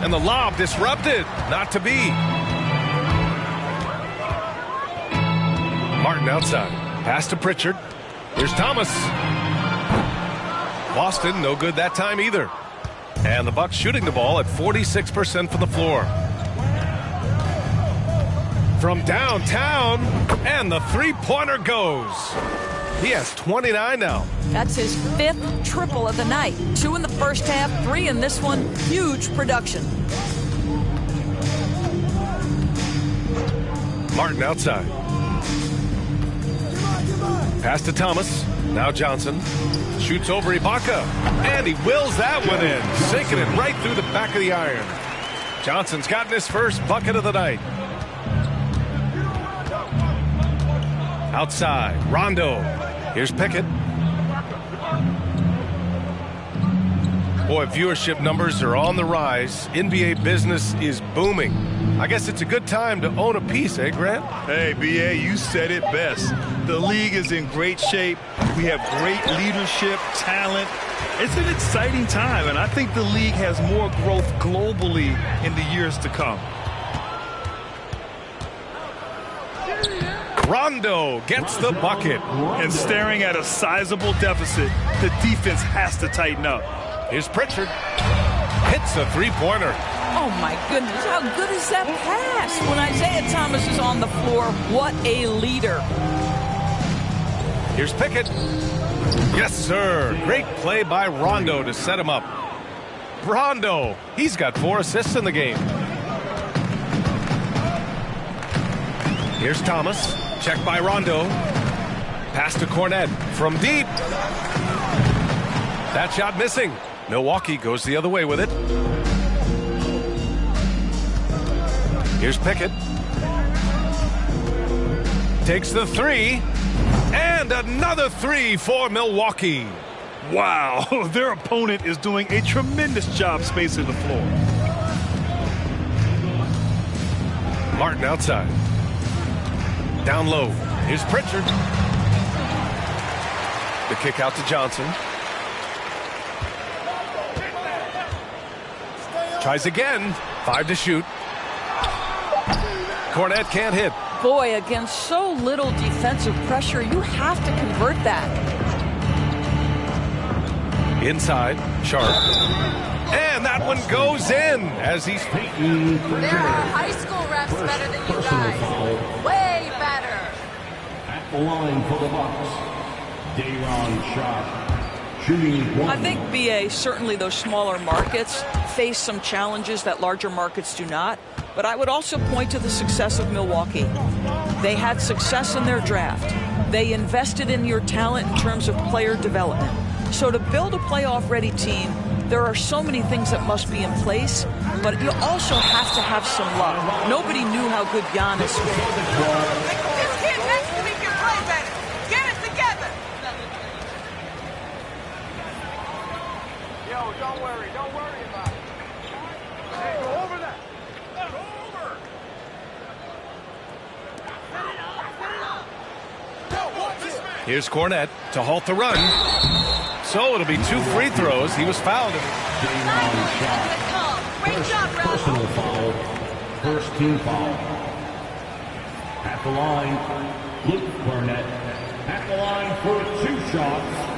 And the lob disrupted. Not to be. Martin outside. Pass to Pritchard. Here's Thomas. Boston, no good that time either. And the Bucks shooting the ball at 46% from the floor. From downtown, and the 3-pointer goes. He has 29 now. That's his 5th triple of the night. 2 in the first half, 3 in this one. Huge production. Martin outside. Pass to Thomas. Now Johnson. Shoots over Ibaka. And he wills that one in. Sinking it right through the back of the iron. Johnson's gotten his first bucket of the night. Outside. Rondo. Here's Pickett. Boy, viewership numbers are on the rise. NBA business is booming. I guess it's a good time to own a piece, eh, Grant? Hey, B.A., you said it best. The league is in great shape. We have great leadership, talent. It's an exciting time, and I think the league has more growth globally in the years to come. Rondo gets the bucket. And staring at a sizable deficit, the defense has to tighten up. Here's Pritchard. Hits a 3-pointer. Oh, my goodness. How good is that pass? When Isaiah Thomas is on the floor, what a leader. Here's Pickett. Yes, sir. Great play by Rondo to set him up. Rondo. He's got 4 assists in the game. Here's Thomas. Checked by Rondo. Pass to Cornett from deep. That shot missing. Milwaukee goes the other way with it. Here's Pickett. Takes the 3. And another 3 for Milwaukee. Wow, their opponent is doing a tremendous job spacing the floor. Martin outside. Down low. Here's Pritchard. The kick out to Johnson. Tries again. 5 to shoot. Cornett can't hit. Boy, against so little defensive pressure, you have to convert that. Inside, Sharp. And that one goes in as he's... There are high school refs better than you guys. Way better. At the line for the Bucks, Day'Ron Sharp. Shooting one. I think, BA, certainly those smaller markets face some challenges that larger markets do not. But I would also point to the success of Milwaukee. They had success in their draft. They invested in your talent in terms of player development. So to build a playoff-ready team, there are so many things that must be in place, but you also have to have some luck. Nobody knew how good Giannis was. This kid next to me can play better. Get it together. Yo, don't worry about it. Hey, go over that. Go over. Here's Cornette to halt the run. So it'll be 2 free throws. He was fouled. Great job, Ralph. Personal foul. First team foul. At the line, Luke Cornette. At the line for 2 shots.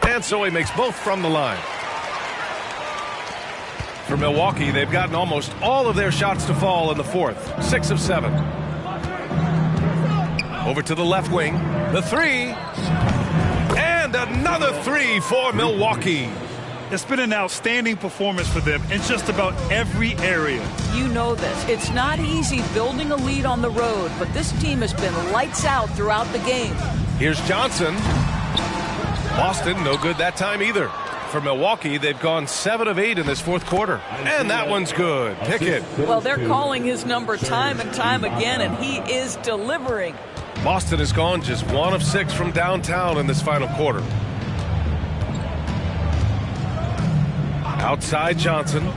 And so he makes both from the line. For Milwaukee, they've gotten almost all of their shots to fall in the fourth. 6 of 7. Over to the left wing. The 3. And another 3 for Milwaukee. It's been an outstanding performance for them in just about every area. You know this. It's not easy building a lead on the road, but this team has been lights out throughout the game. Here's Johnson. Boston, no good that time either. For Milwaukee, they've gone 7 of 8 in this fourth quarter. And that one's good. Pickett. Well, they're calling his number time and time again, and he is delivering. Boston has gone just 1 of 6 from downtown in this final quarter. Outside Johnson.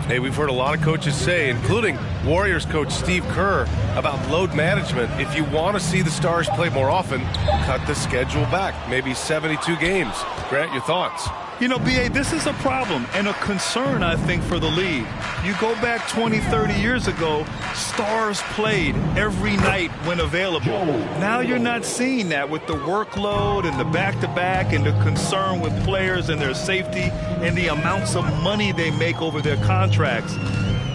Hey, we've heard a lot of coaches say, including Warriors coach Steve Kerr, about load management. If you want to see the Stars play more often, cut the schedule back. Maybe 72 games. Grant, your thoughts? You know, B.A., this is a problem and a concern, I think, for the league. You go back 20, 30 years ago, Stars played every night when available. Now you're not seeing that with the workload and the back-to-back and the concern with players and their safety and the amounts of money they make over their contracts.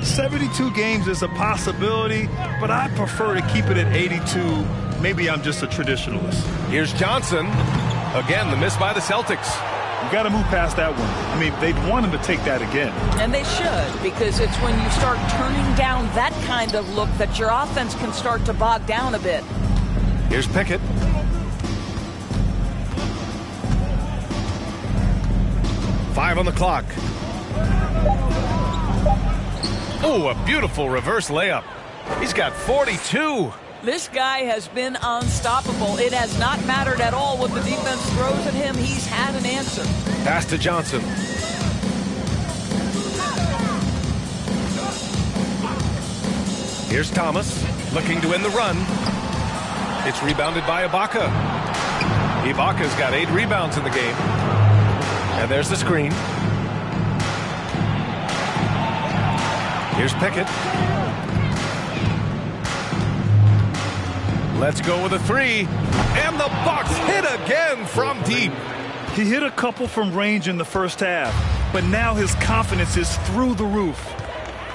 72 games is a possibility, but I prefer to keep it at 82. Maybe I'm just a traditionalist. Here's Johnson. Again, the miss by the Celtics. You got to move past that one. I mean, they'd want him to take that again. And they should, because it's when you start turning down that kind of look that your offense can start to bog down a bit. Here's Pickett. Five on the clock. Oh, a beautiful reverse layup. He's got 42. This guy has been unstoppable. It has not mattered at all what the defense throws at him. He's had an answer. Pass to Johnson. Here's Thomas looking to win the run. It's rebounded by Ibaka. Ibaka's got 8 rebounds in the game. And there's the screen. Here's Pickett. Let's go with a 3. And the Bucks hit again from deep. He hit a couple from range in the first half, but now his confidence is through the roof.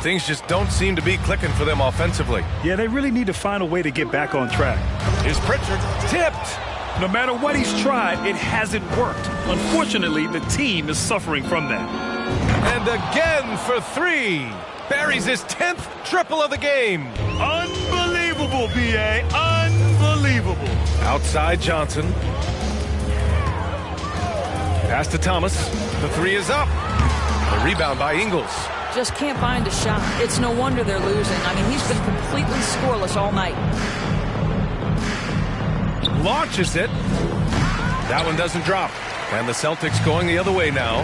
Things just don't seem to be clicking for them offensively. Yeah, they really need to find a way to get back on track. Here's Pritchard. Tipped. No matter what he's tried, it hasn't worked. Unfortunately, the team is suffering from that. And again for 3. Buries his 10th triple of the game. Unbelievable, B.A. Unbelievable. Outside Johnson. Pass to Thomas. The 3 is up. The rebound by Ingles. Just can't find a shot. It's no wonder they're losing. I mean, he's been completely scoreless all night. Launches it. That one doesn't drop. And the Celtics going the other way now.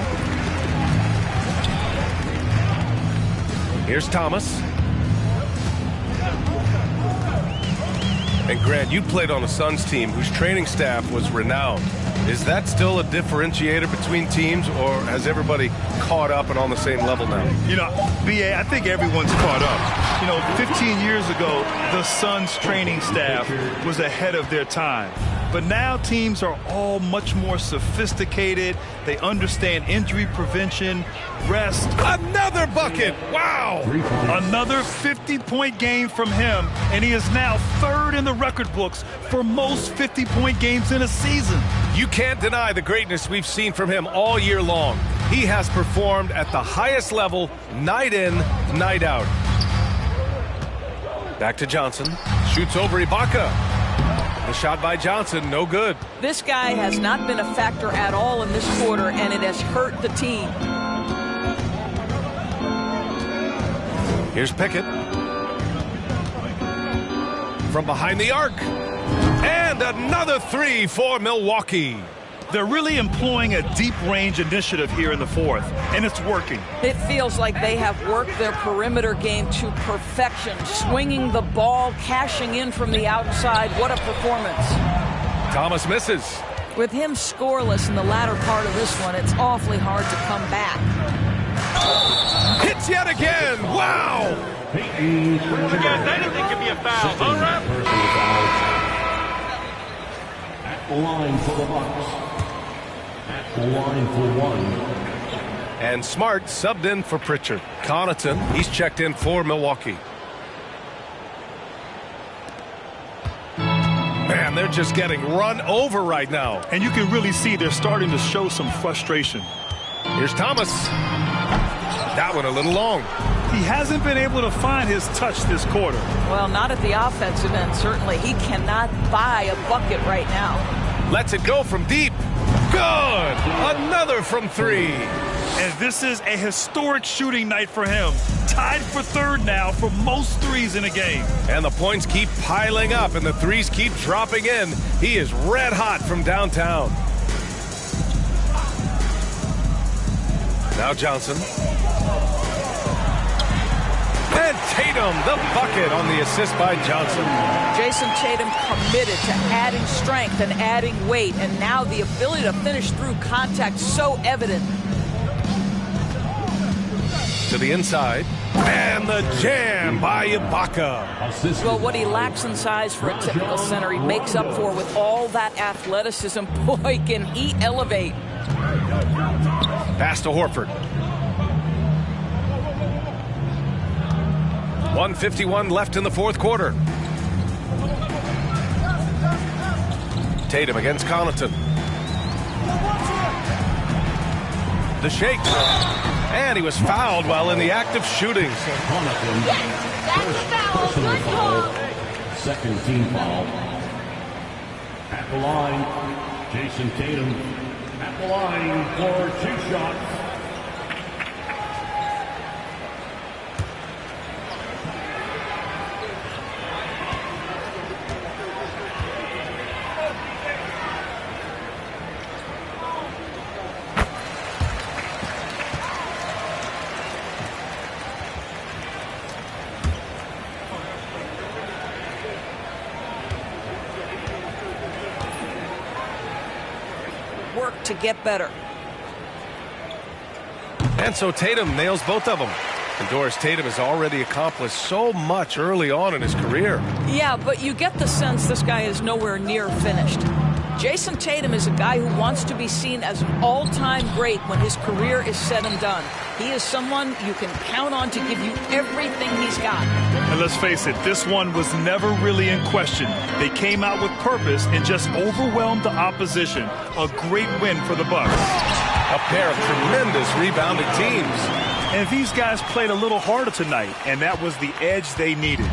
Here's Thomas. And Grant, you played on a Suns team whose training staff was renowned. Is that still a differentiator between teams, or has everybody caught up and on the same level now? You know, B.A., I think everyone's caught up. You know, 15 years ago, the Suns training staff was ahead of their time. But now teams are all much more sophisticated. They understand injury prevention, rest. Another bucket! Wow! Another 50-point game from him, and he is now third in the record books for most 50-point games in a season. You can't deny the greatness we've seen from him all year long. He has performed at the highest level, night in, night out. Back to Johnson. Shoots over Ibaka. The shot by Johnson, no good. This guy has not been a factor at all in this quarter, and it has hurt the team. Here's Pickett. From behind the arc. And another three for Milwaukee. They're really employing a deep-range initiative here in the fourth, and it's working. It feels like they have worked their perimeter game to perfection, swinging the ball, cashing in from the outside. What a performance. Thomas misses. With him scoreless in the latter part of this one, it's awfully hard to come back. Hits yet again. Wow. Again, anything can be a foul. All right. At the line for the Bucks. At the line for one. And Smart subbed in for Pritchard. Connaughton, he's checked in for Milwaukee. Man, they're just getting run over right now. And you can really see they're starting to show some frustration. Here's Thomas. That one a little long. He hasn't been able to find his touch this quarter. Well, not at the offensive end, certainly. He cannot buy a bucket right now. Lets it go from deep. Good! Another from three. And this is a historic shooting night for him. Tied for third now for most threes in a game. And the points keep piling up and the threes keep dropping in. He is red hot from downtown. Now Johnson. And Tatum, the bucket on the assist by Johnson. Jason Tatum committed to adding strength and adding weight, and now the ability to finish through contact so evident. To the inside, and the jam by Ibaka. Well, what he lacks in size for a typical center, he makes up for with all that athleticism. Boy, can he elevate. Pass to Horford. 1:51 left in the fourth quarter. Tatum against Connaughton. The shake. And he was fouled while in the act of shooting. Yes, that's a foul. Good call. Second team foul. At the line, Jason Tatum. At the line for two shots. Work to get better. And so Tatum nails both of them. And Doris, Tatum has already accomplished so much early on in his career. Yeah, but you get the sense this guy is nowhere near finished. Jason Tatum is a guy who wants to be seen as an all-time great when his career is said and done. He is someone you can count on to give you everything he's got. And let's face it, this one was never really in question. They came out with purpose and just overwhelmed the opposition. A great win for the Bucks. A pair of tremendous rebounding teams. And these guys played a little harder tonight, and that was the edge they needed.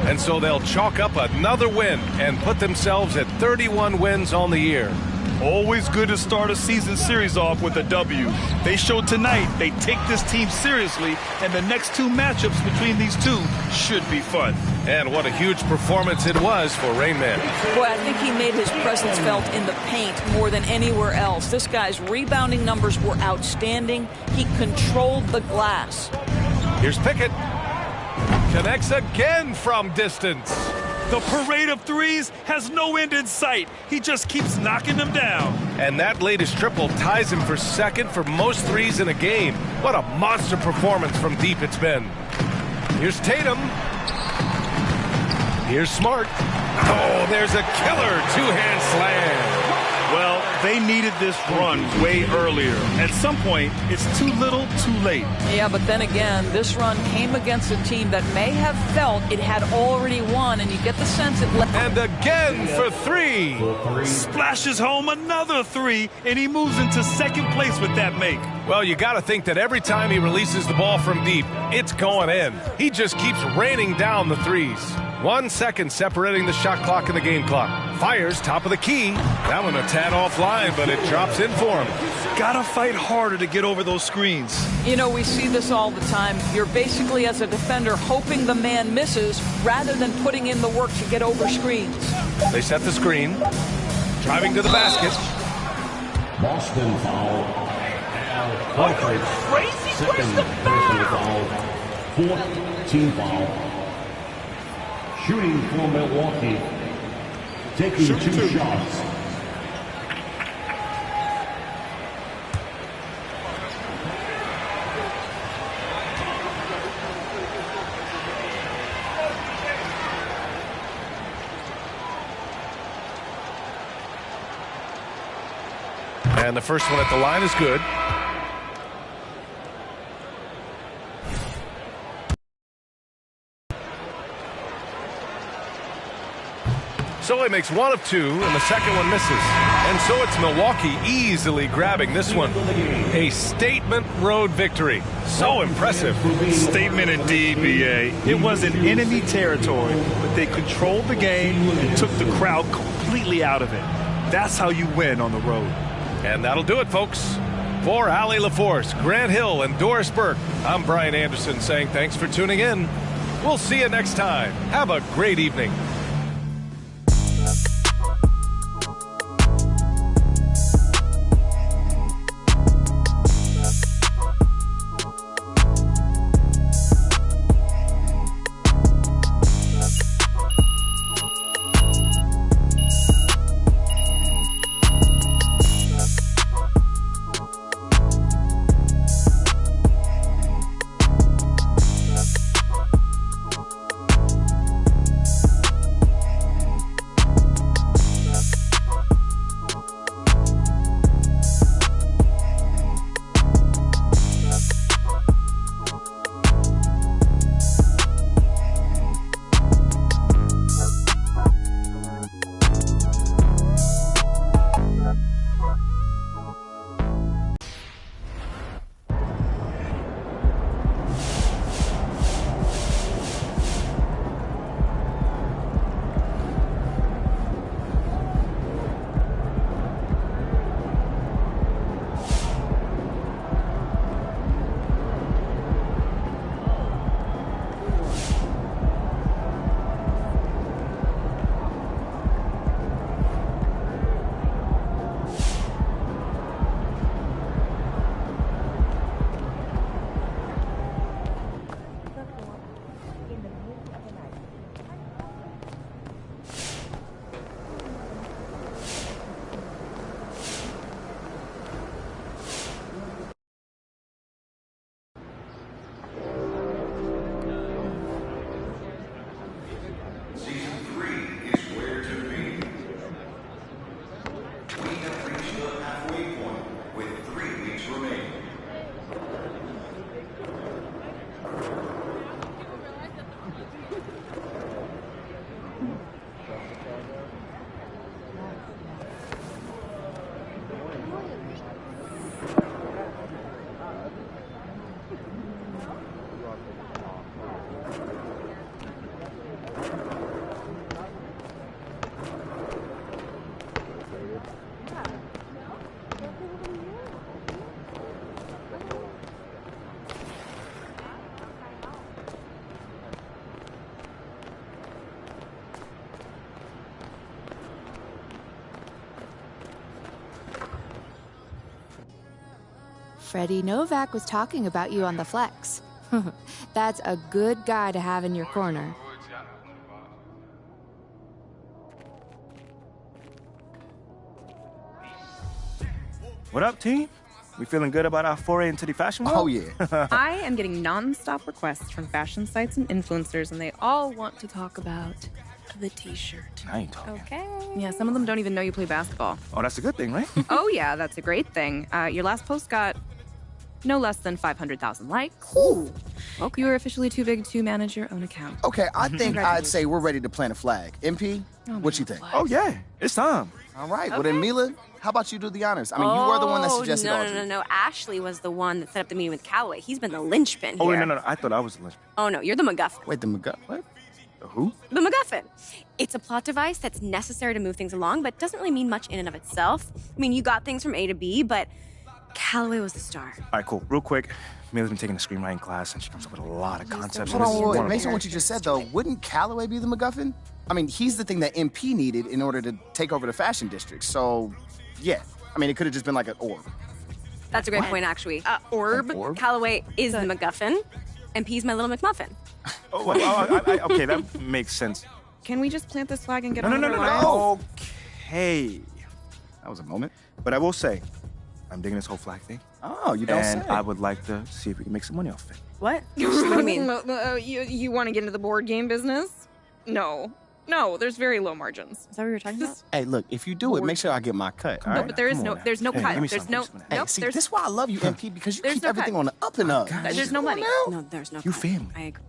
And so they'll chalk up another win and put themselves at 31 wins on the year. Always good to start a season series off with a W. They showed tonight they take this team seriously, and the next two matchups between these two should be fun. And what a huge performance it was for Rain Man. Boy, I think he made his presence felt in the paint more than anywhere else. This guy's rebounding numbers were outstanding. He controlled the glass. Here's Pickett. Connects again from distance. The parade of threes has no end in sight. He just keeps knocking them down. And that latest triple ties him for second for most threes in a game. What a monster performance from deep it's been. Here's Tatum. Here's Smart. Oh, there's a killer two-hand slam. Well, they needed this run way earlier. At some point, it's too little, too late. Yeah, but then again, this run came against a team that may have felt it had already won, and you get the sense it left. And again for three. Splashes home another three, and he moves into second place with that make. Well, you got to think that every time he releases the ball from deep, it's going in. He just keeps raining down the threes. 1 second separating the shot clock and the game clock. Fires top of the key. That one a tad offline, but it drops in for him. Gotta fight harder to get over those screens. You know, we see this all the time. You're basically, as a defender, hoping the man misses rather than putting in the work to get over screens. They set the screen. Driving to the basket. Boston foul. What a crazy place to foul! Fourth team foul. Shooting for Milwaukee. Taking two shots. And the first one at the line is good. So he makes one of two, and the second one misses. And so it's Milwaukee easily grabbing this one. A statement road victory. So impressive. Statement indeed, B.A. It was in enemy territory, but they controlled the game and took the crowd completely out of it. That's how you win on the road. And that'll do it, folks. For Allie LaForce, Grant Hill, and Doris Burke, I'm Brian Anderson saying thanks for tuning in. We'll see you next time. Have a great evening. Freddie Novak was talking about you on the flex. That's a good guy to have in your corner. What up, team? We feeling good about our foray into the fashion world? Oh, yeah. I am getting non-stop requests from fashion sites and influencers, and they all want to talk about the t-shirt. I ain't talking. Okay. Yeah, some of them don't even know you play basketball. Oh, that's a good thing, right? Oh, yeah, that's a great thing. Your last post got no less than 500,000 likes. Ooh. Okay. You are officially too big to manage your own account. Okay, I think I'd say we're ready to plant a flag. MP, what you think? Oh, yeah, it's time. All right, well then, Mila, how about you do the honors? I mean, you were the one that suggested Audrey. No. Ashley was the one that set up the meeting with Callaway. He's been the linchpin here. Oh, wait, no. I thought I was the linchpin. Oh, no, you're the MacGuffin. Wait, the MacGuffin? What? The who? The MacGuffin. It's a plot device that's necessary to move things along, but doesn't really mean much in and of itself. I mean, you got things from A to B, but Callaway was the star. All right, cool. Real quick, Mila's been taking a screenwriting class, and she comes up with a lot of concepts. Hold on, based on what you just said, though, wouldn't Callaway be the MacGuffin? I mean, he's the thing that MP needed in order to take over the fashion district, so, yeah. I mean, it could have just been like an orb. That's a great point, actually. Orb? Callaway is the MacGuffin, and P's my little McMuffin. Okay, that makes sense. Can we just plant this flag and get on with our No. lives? Okay. That was a moment. But I will say, I'm digging this whole flag thing. Oh, you don't say. And I would like to see if we can make some money off it. What? What do you mean? You want to get into the board game business? No, there's very low margins. Is that what you were talking about? Hey, look, if you do it, make sure I get my cut. No, but there's no cut. There's no. Hey, see, this is why I love you, MP, because you There's keep no everything cut. on the up and up. There's no money. No, there's no You cut. family. I agree.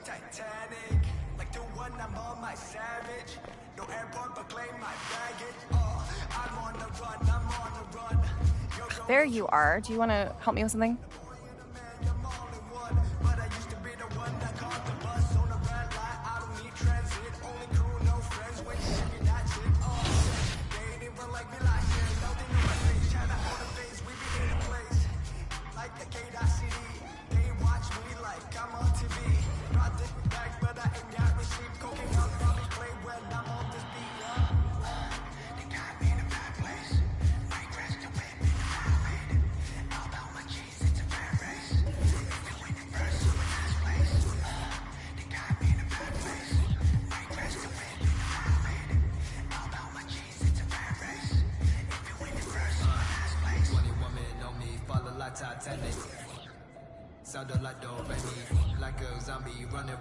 Titanic, like the one I'm on my savage. No airport, but claim my baggage. I'm on the run. There you are. Do you want to help me with something? But I used to be the one that caught the bus on the red light. I don't need transit, only crew, no friends. When you see me, that's it. They ain't even like me like shit. No, they know my face, China on the face. We be in a place like a K.City. They watch me like I'm on TV. Not the back, but I ain't got receipt. Cocaine on probably play when I'm on this beat. They got me in a bad place. My dress to whip me, all about my cheese, it's a bad race. If you win the first, you in last place. They got me in a bad place. My dress to whip me, all about my cheese, it's a bad race. If you win the first, you in last place. 20 women on me, follow like Titanic. Sounded like do re mi, like a zombie, running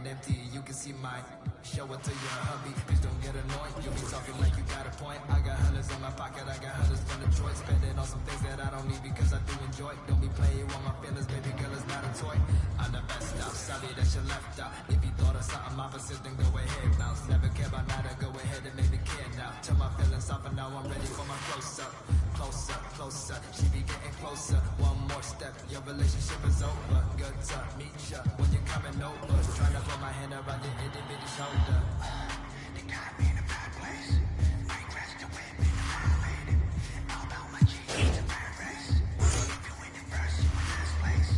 empty. You can see my show it to your hubby. Please don't get annoyed. You be talking like you got a point. I got hundreds in my pocket. I got hundreds from Detroit. Spending on some things that I don't need because I do enjoy. Don't be playing with my feelings, baby girl. It's not a toy. I'm the best out. Sorry that you left out. If you thought of something opposite, then go ahead. Bounce. Never care about nada. Go ahead and make me care now. Till my feelings soften. Now I'm ready for my close up. Closer. She be getting closer. One more step. Your relationship is over. Good to meet ya when you're coming over. Trying to put my hand around your itty bitty shoulder. They got me in a bad place. My dress to whip me, all about my cheese, it's a bad race. If you win the first, you in last place.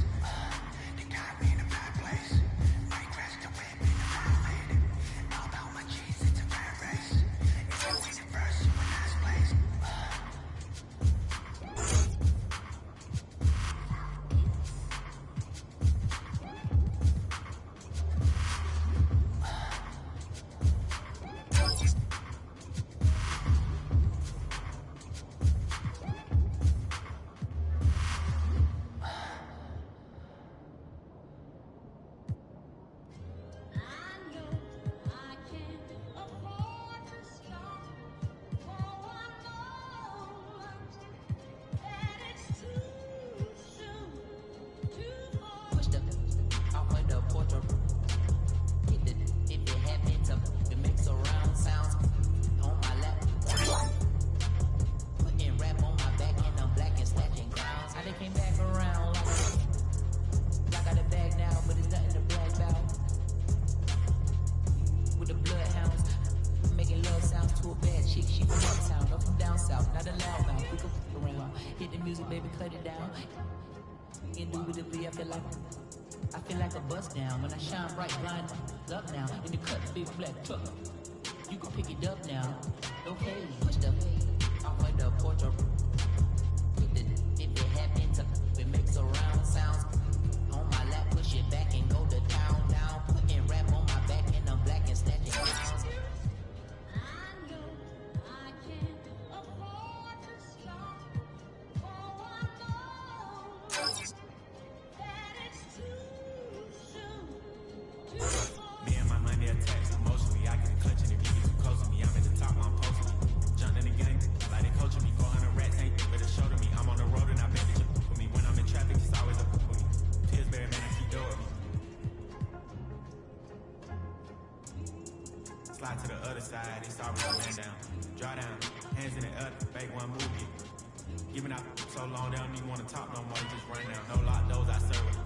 They got me in a bad place. My dress to whip me, all about my cheese, it's a bad race. If you win the first, you in last place. to a bad chick, she from uptown, up from down south, not a loud mouth. We can f around. Hit the music, baby, cut it down. Indubitably, I feel like a bust down. When I shine bright, blind up now. In the cut, big flat truck. You can pick it up now. Okay, push the off of the porch or put the if it happens to it makes a round sounds. On my lap, push it back and go to town down. Putting rap on my back and I'm black and snatching sounds. Me and my money attached emotionally. I can clutch it if you get too close to me. I'm at the top while I'm posting me. Jumped in the game, like they coaching me. 400 rats ain't with a shoulder me. I'm on the road and I bet that you for me. When I'm in traffic, it's always up for me. Pillsbury, man, I keep doing me. Slide to the other side, it's always a man down. Draw down, hands in the air, fake one move it. Giving out so long, they don't even want to talk no more, they just run down. No lock doors, I serve her.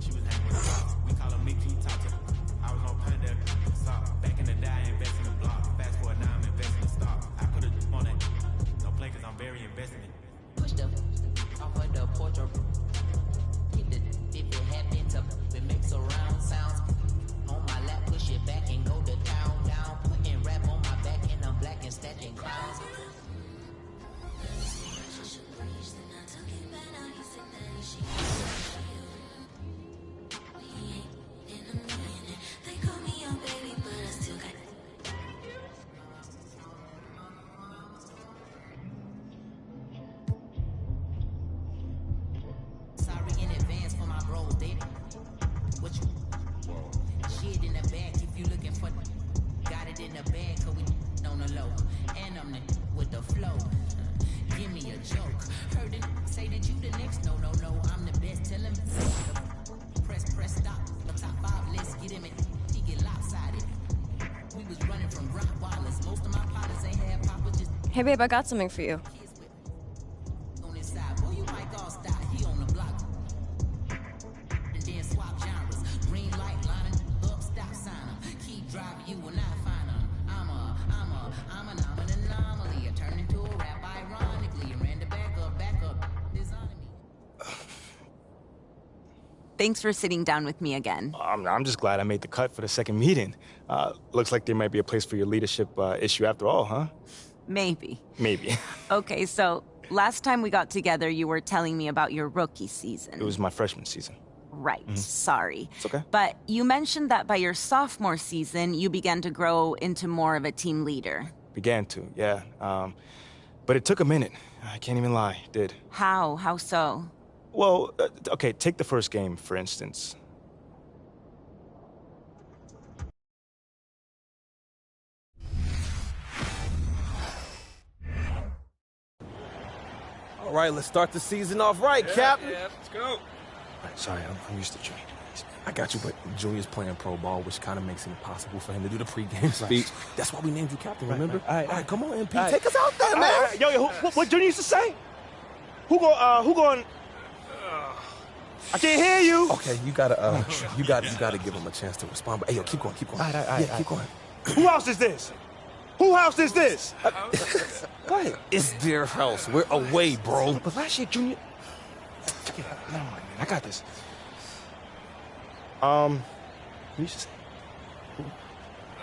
She was hanging with a dog. We call her Mickey, talk to her. I was on Panda, stop. Back in the day, I invest in the block. Fast forward now, I'm investing in stock. I put a on that. No play, cause I'm very invested in. Push the off of the porch or hit the if it happens to it makes a round sounds. On my lap, push it back and go to town down. Putting rap on my back and I'm black and snatching clowns. Sorry in advance for my bros, they what you shit in the bag if you looking for got it in the bag cause we on the low and I'm the with the flow. Give me a joke. Heard it say that you the next. No, I'm the best. Tell him press stop. The top 5, let's get him in. He get lopsided. We was running from Rottweilers. Most of my partners ain't had papa just Hey, babe, I got something for you. on his side. Boy, you might all stop. He on the block. And then swap genres. Green light lining up, stop sign him. Keep driving, you will not find him. I'm an anomaly. I turned into a rap ironically. Ran the back up, designing me. Thanks for sitting down with me again. I'm just glad I made the cut for the second meeting. Looks like there might be a place for your leadership issue after all, huh? Maybe. Maybe. Okay, so last time we got together, you were telling me about your rookie season. It was my freshman season. Right, sorry. It's okay. But you mentioned that by your sophomore season, you began to grow into more of a team leader. Began to, yeah. But it took a minute. I can't even lie, it did. How? How so? Well, okay, take the first game, for instance. All right, let's start the season off right, Captain. Yeah, let's go. Right, sorry, I'm used to Junior. I got you, but Junior's playing pro ball, which kind of makes it impossible for him to do the pregame speech. That's why we named you captain, remember? All right, come on, MP, take us out there, man. All right. Yo, what Junior used to say? Who going? I can't hear you. Okay, you gotta give him a chance to respond. But hey, yo, keep going. All right, keep going. Who house is this? Who house is this? Go ahead. It's their house. We're away, bro. But last year, Junior. Yeah, never mind, man. I got this. What you should say?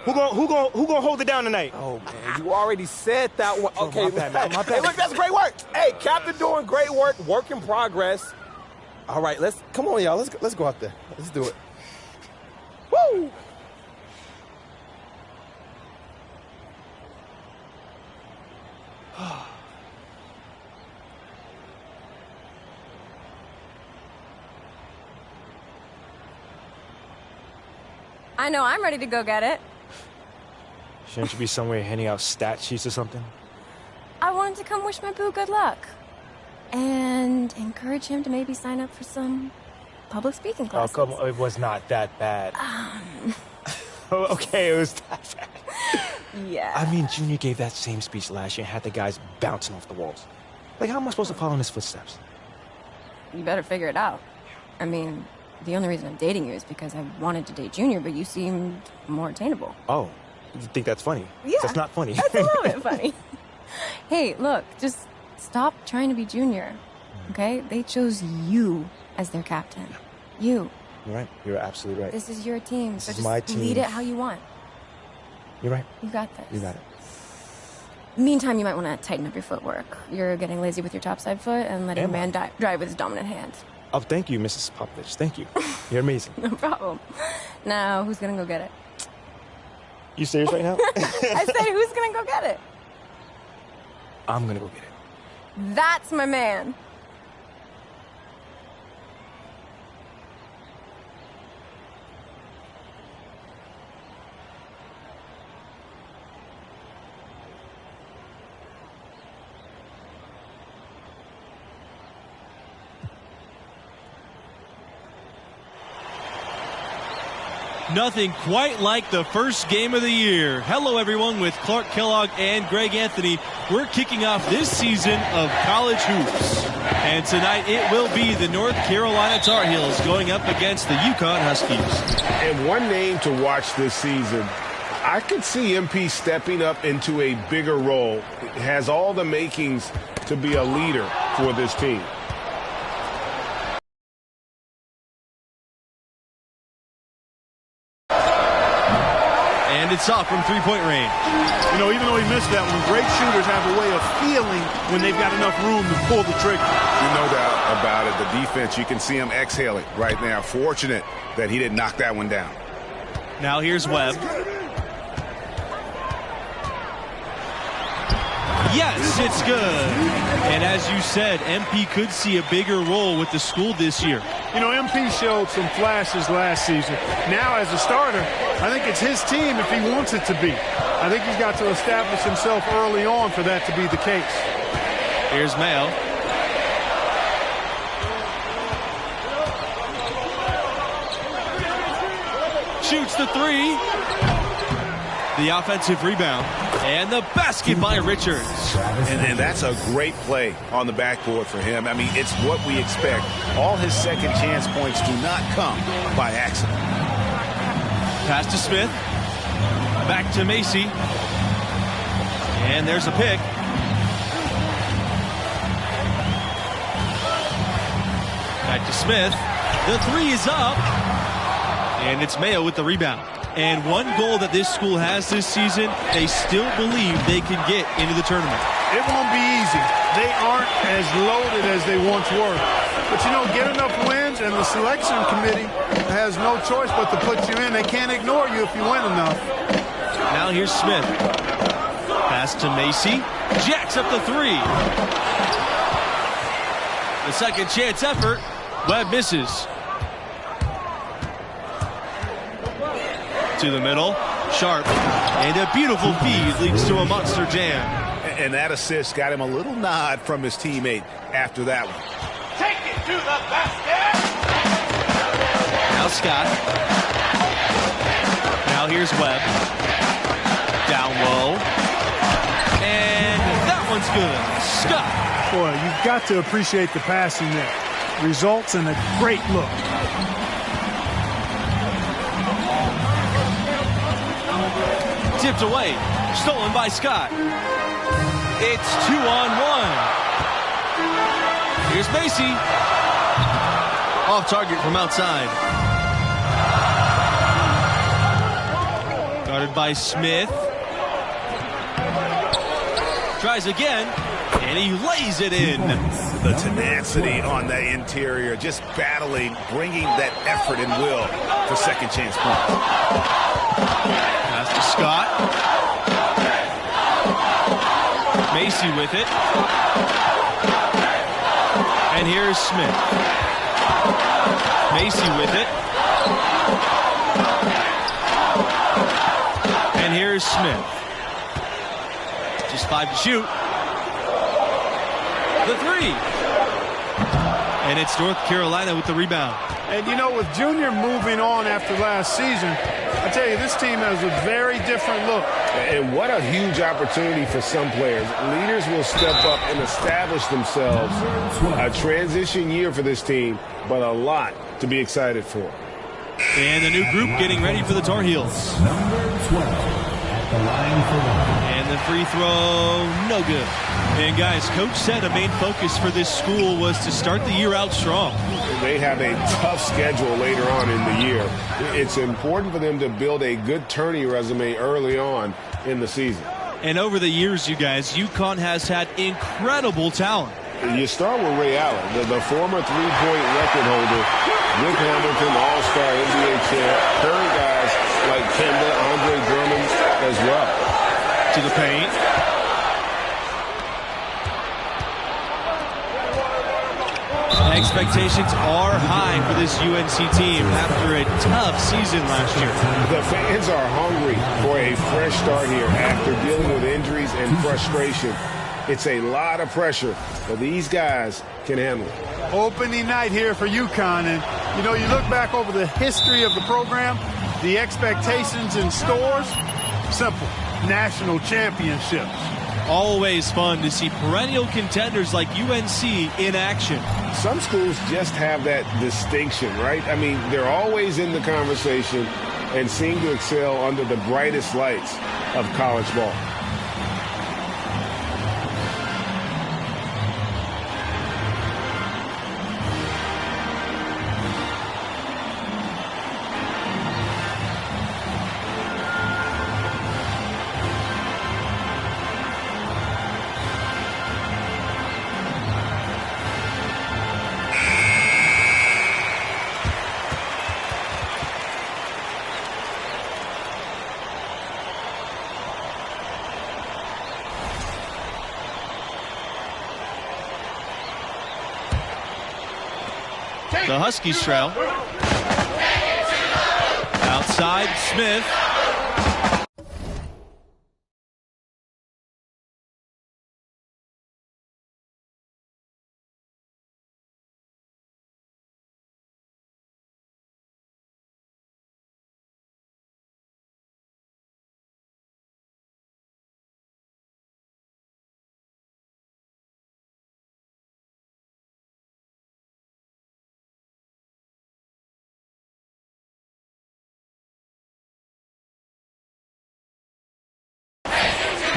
Who gonna hold it down tonight? Oh man, you already said that one. Okay, my bad, man. Hey, look, that's great work. Hey, Captain, doing great work. Work in progress. All right, come on, y'all. Let's go out there. Let's do it. Woo! I know I'm ready to go get it. Shouldn't you be somewhere handing out stat sheets or something? I wanted to come wish my boo good luck. And encourage him to maybe sign up for some public speaking classes. Oh, come on. It was not that bad. Okay, it was that bad. Yeah. I mean, Junior gave that same speech last year and had the guys bouncing off the walls. Like, how am I supposed to follow in his footsteps? You better figure it out. I mean, the only reason I'm dating you is because I wanted to date Junior, but you seemed more attainable. Oh, you think that's funny? Yeah. That's not funny. That's a little bit funny. Hey, look, just stop trying to be Junior, okay? They chose you as their captain. You. You're right. You're absolutely right. This is your team, This so is just my team. lead it how you want. You're right. You got this. You got it. Meantime, you might want to tighten up your footwork. You're getting lazy with your topside foot and letting a man drive with his dominant hand. Oh, thank you, Mrs. Popovich. Thank you. You're amazing. No problem. Now, who's going to go get it? You serious right now? I said, who's going to go get it? I'm going to go get it. That's my man. Nothing quite like the first game of the year. Hello, everyone, with Clark Kellogg and Greg Anthony. We're kicking off this season of college hoops. And tonight it will be the North Carolina Tar Heels going up against the UConn Huskies. And one name to watch this season, I could see MP stepping up into a bigger role. It has all the makings to be a leader for this team. And it's off from three-point range. You know, even though he missed that one, great shooters have a way of feeling when they've got enough room to pull the trigger. No doubt about it. The defense, you can see him exhaling right now. Fortunate that he didn't knock that one down. Now here's Webb. Yes, it's good. And as you said, MP could see a bigger role with the school this year. You know, MP showed some flashes last season. Now, as a starter, I think it's his team if he wants it to be. I think he's got to establish himself early on for that to be the case. Here's Mayo. Shoots the three. The offensive rebound. And the basket by Richards. And that's a great play on the backboard for him. I mean, it's what we expect. All his second chance points do not come by accident. Pass to Smith. Back to Macy. And there's a pick. Back to Smith. The three is up. And it's Mayo with the rebound. And one goal that this school has this season, they still believe they can get into the tournament. It won't be easy. They aren't as loaded as they once were. But, you know, get enough wins, and the selection committee has no choice but to put you in. They can't ignore you if you win enough. Now here's Smith. Pass to Macy. Jacks up the three. The second chance effort. Webb misses. To the middle. Sharp. And a beautiful feed leads to a monster jam. And that assist got him a little nod from his teammate after that one. Take it to the basket. Now Scott. Now here's Webb. Down low. And that one's good. Scott. Boy, you've got to appreciate the passing there. Results in a great look. Tipped away. Stolen by Scott. It's 2-on-1. Here's Macy. Off target from outside. Guarded by Smith. Tries again. And he lays it in. The tenacity on the interior, just battling, bringing that effort and will for second chance points. Pass to Scott. Macy with it. And here's Smith. Macy with it. And here's Smith. Just 5 to shoot. The three. And it's North Carolina with the rebound. And, you know, with Junior moving on after last season, I tell you, this team has a very different look. And what a huge opportunity for some players. Leaders will step up and establish themselves. A transition year for this team, but a lot to be excited for. And the new group getting ready for the Tar Heels. Number 12 at the line for one. And the free throw, no good. And guys, Coach said a main focus for this school was to start the year out strong. They have a tough schedule later on in the year. It's important for them to build a good tourney resume early on in the season. And over the years, you guys, UConn has had incredible talent. You start with Ray Allen, the former three-point record holder, Rick Hamilton, all-star NBA champ, current guys like Kemba, Andre Drummond as well. To the paint. Expectations are high for this UNC team after a tough season last year. The fans are hungry for a fresh start here after dealing with injuries and frustration. It's a lot of pressure, but these guys can handle it. Opening night here for UConn, and you know, you look back over the history of the program, the expectations in stores, simple, national championships. Always fun to see perennial contenders like UNC in action. Some schools just have that distinction, right? I mean, they're always in the conversation and seem to excel under the brightest lights of college ball. The Huskies trail. Outside, Smith.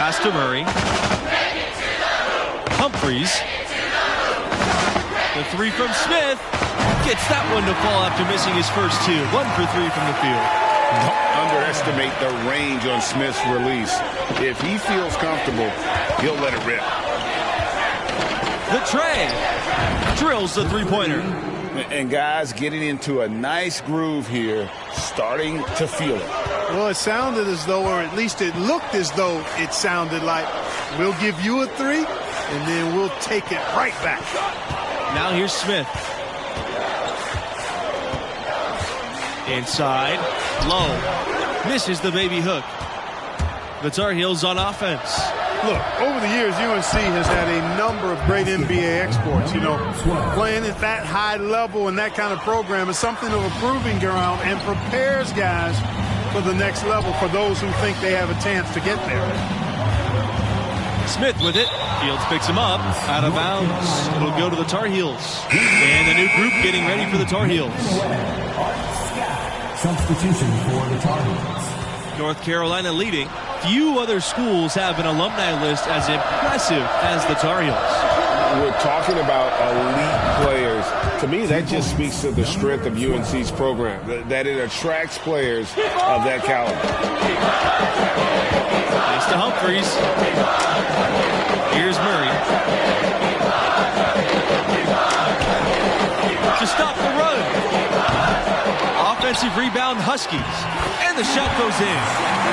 Pass to Murray. Humphreys. The three from Smith. Gets that one to fall after missing his first two. 1 for 3 from the field. Don't underestimate the range on Smith's release. If he feels comfortable, he'll let it rip. The tray. Drills the three-pointer. And guys getting into a nice groove here, starting to feel it. Well, it sounded as though, or at least it looked as though it sounded like, we'll give you a three, and then we'll take it right back. Now here's Smith. Inside. Low. Misses the baby hook. The Tar Heels on offense. Look, over the years, UNC has had a number of great NBA exports. You know, playing at that high level and that kind of program is something of a proving ground and prepares guys for the next level for those who think they have a chance to get there. Smith with it. Fields picks him up. Out of bounds. It'll go to the Tar Heels. And the new group getting ready for the Tar Heels. Substitution for the Tar Heels. North Carolina leading. Few other schools have an alumni list as impressive as the Tar Heels. We're talking about elite players. To me, that just speaks to the strength of UNC's program, that it attracts players of that caliber. Thanks to Humphreys. Here's Murray. To stop the run. Offensive rebound, Huskies. And the shot goes in.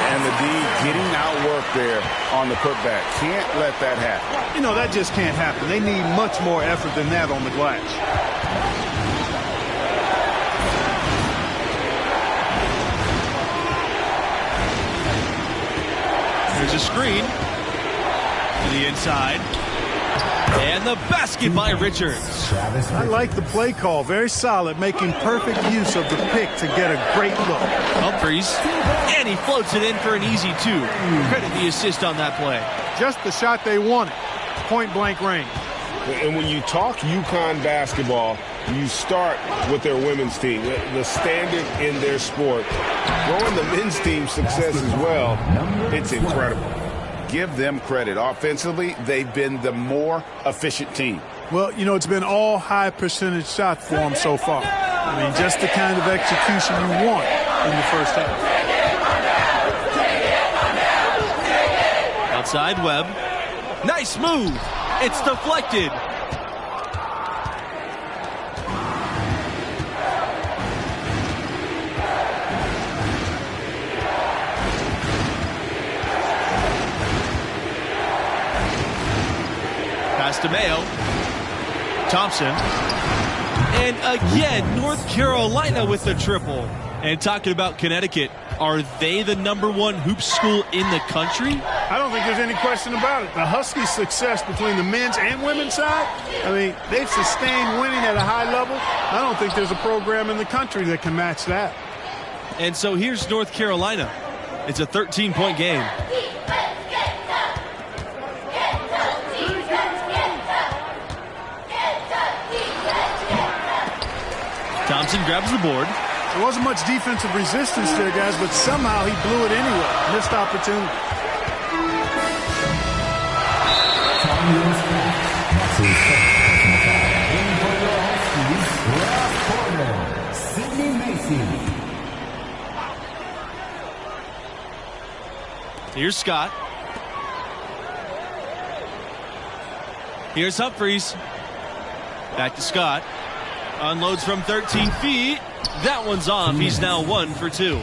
And the D getting outworked there on the putback. Can't let that happen. You know, that just can't happen. They need much more effort than that on the glass. There's a screen to the inside. And the basket by Richards. I like the play call. Very solid, making perfect use of the pick to get a great look. Humphreys, and he floats it in for an easy two. Credit the assist on that play. Just the shot they wanted. Point-blank range. And when you talk UConn basketball, you start with their women's team. The standard in their sport Growing the men's team's success as well, it's incredible. Give them credit. Offensively, they've been the more efficient team. Well, you know, it's been all high percentage shots for them so far. I mean, just the kind of execution you want in the first half. Outside Webb. Nice move. It's deflected. Pass to Mayo. Thompson. And again, North Carolina with the triple. And talking about Connecticut, are they the #1 hoop school in the country? I don't think there's any question about it. The Huskies' success between the men's and women's side, I mean, they've sustained winning at a high level. I don't think there's a program in the country that can match that. And so here's North Carolina. It's a 13-point game. Thompson grabs the board. There wasn't much defensive resistance there, guys, but somehow he blew it anyway. Missed opportunity. Here's Scott. Here's Humphreys. Back to Scott. Unloads from 13 feet. That one's off. He's now 1 for 2.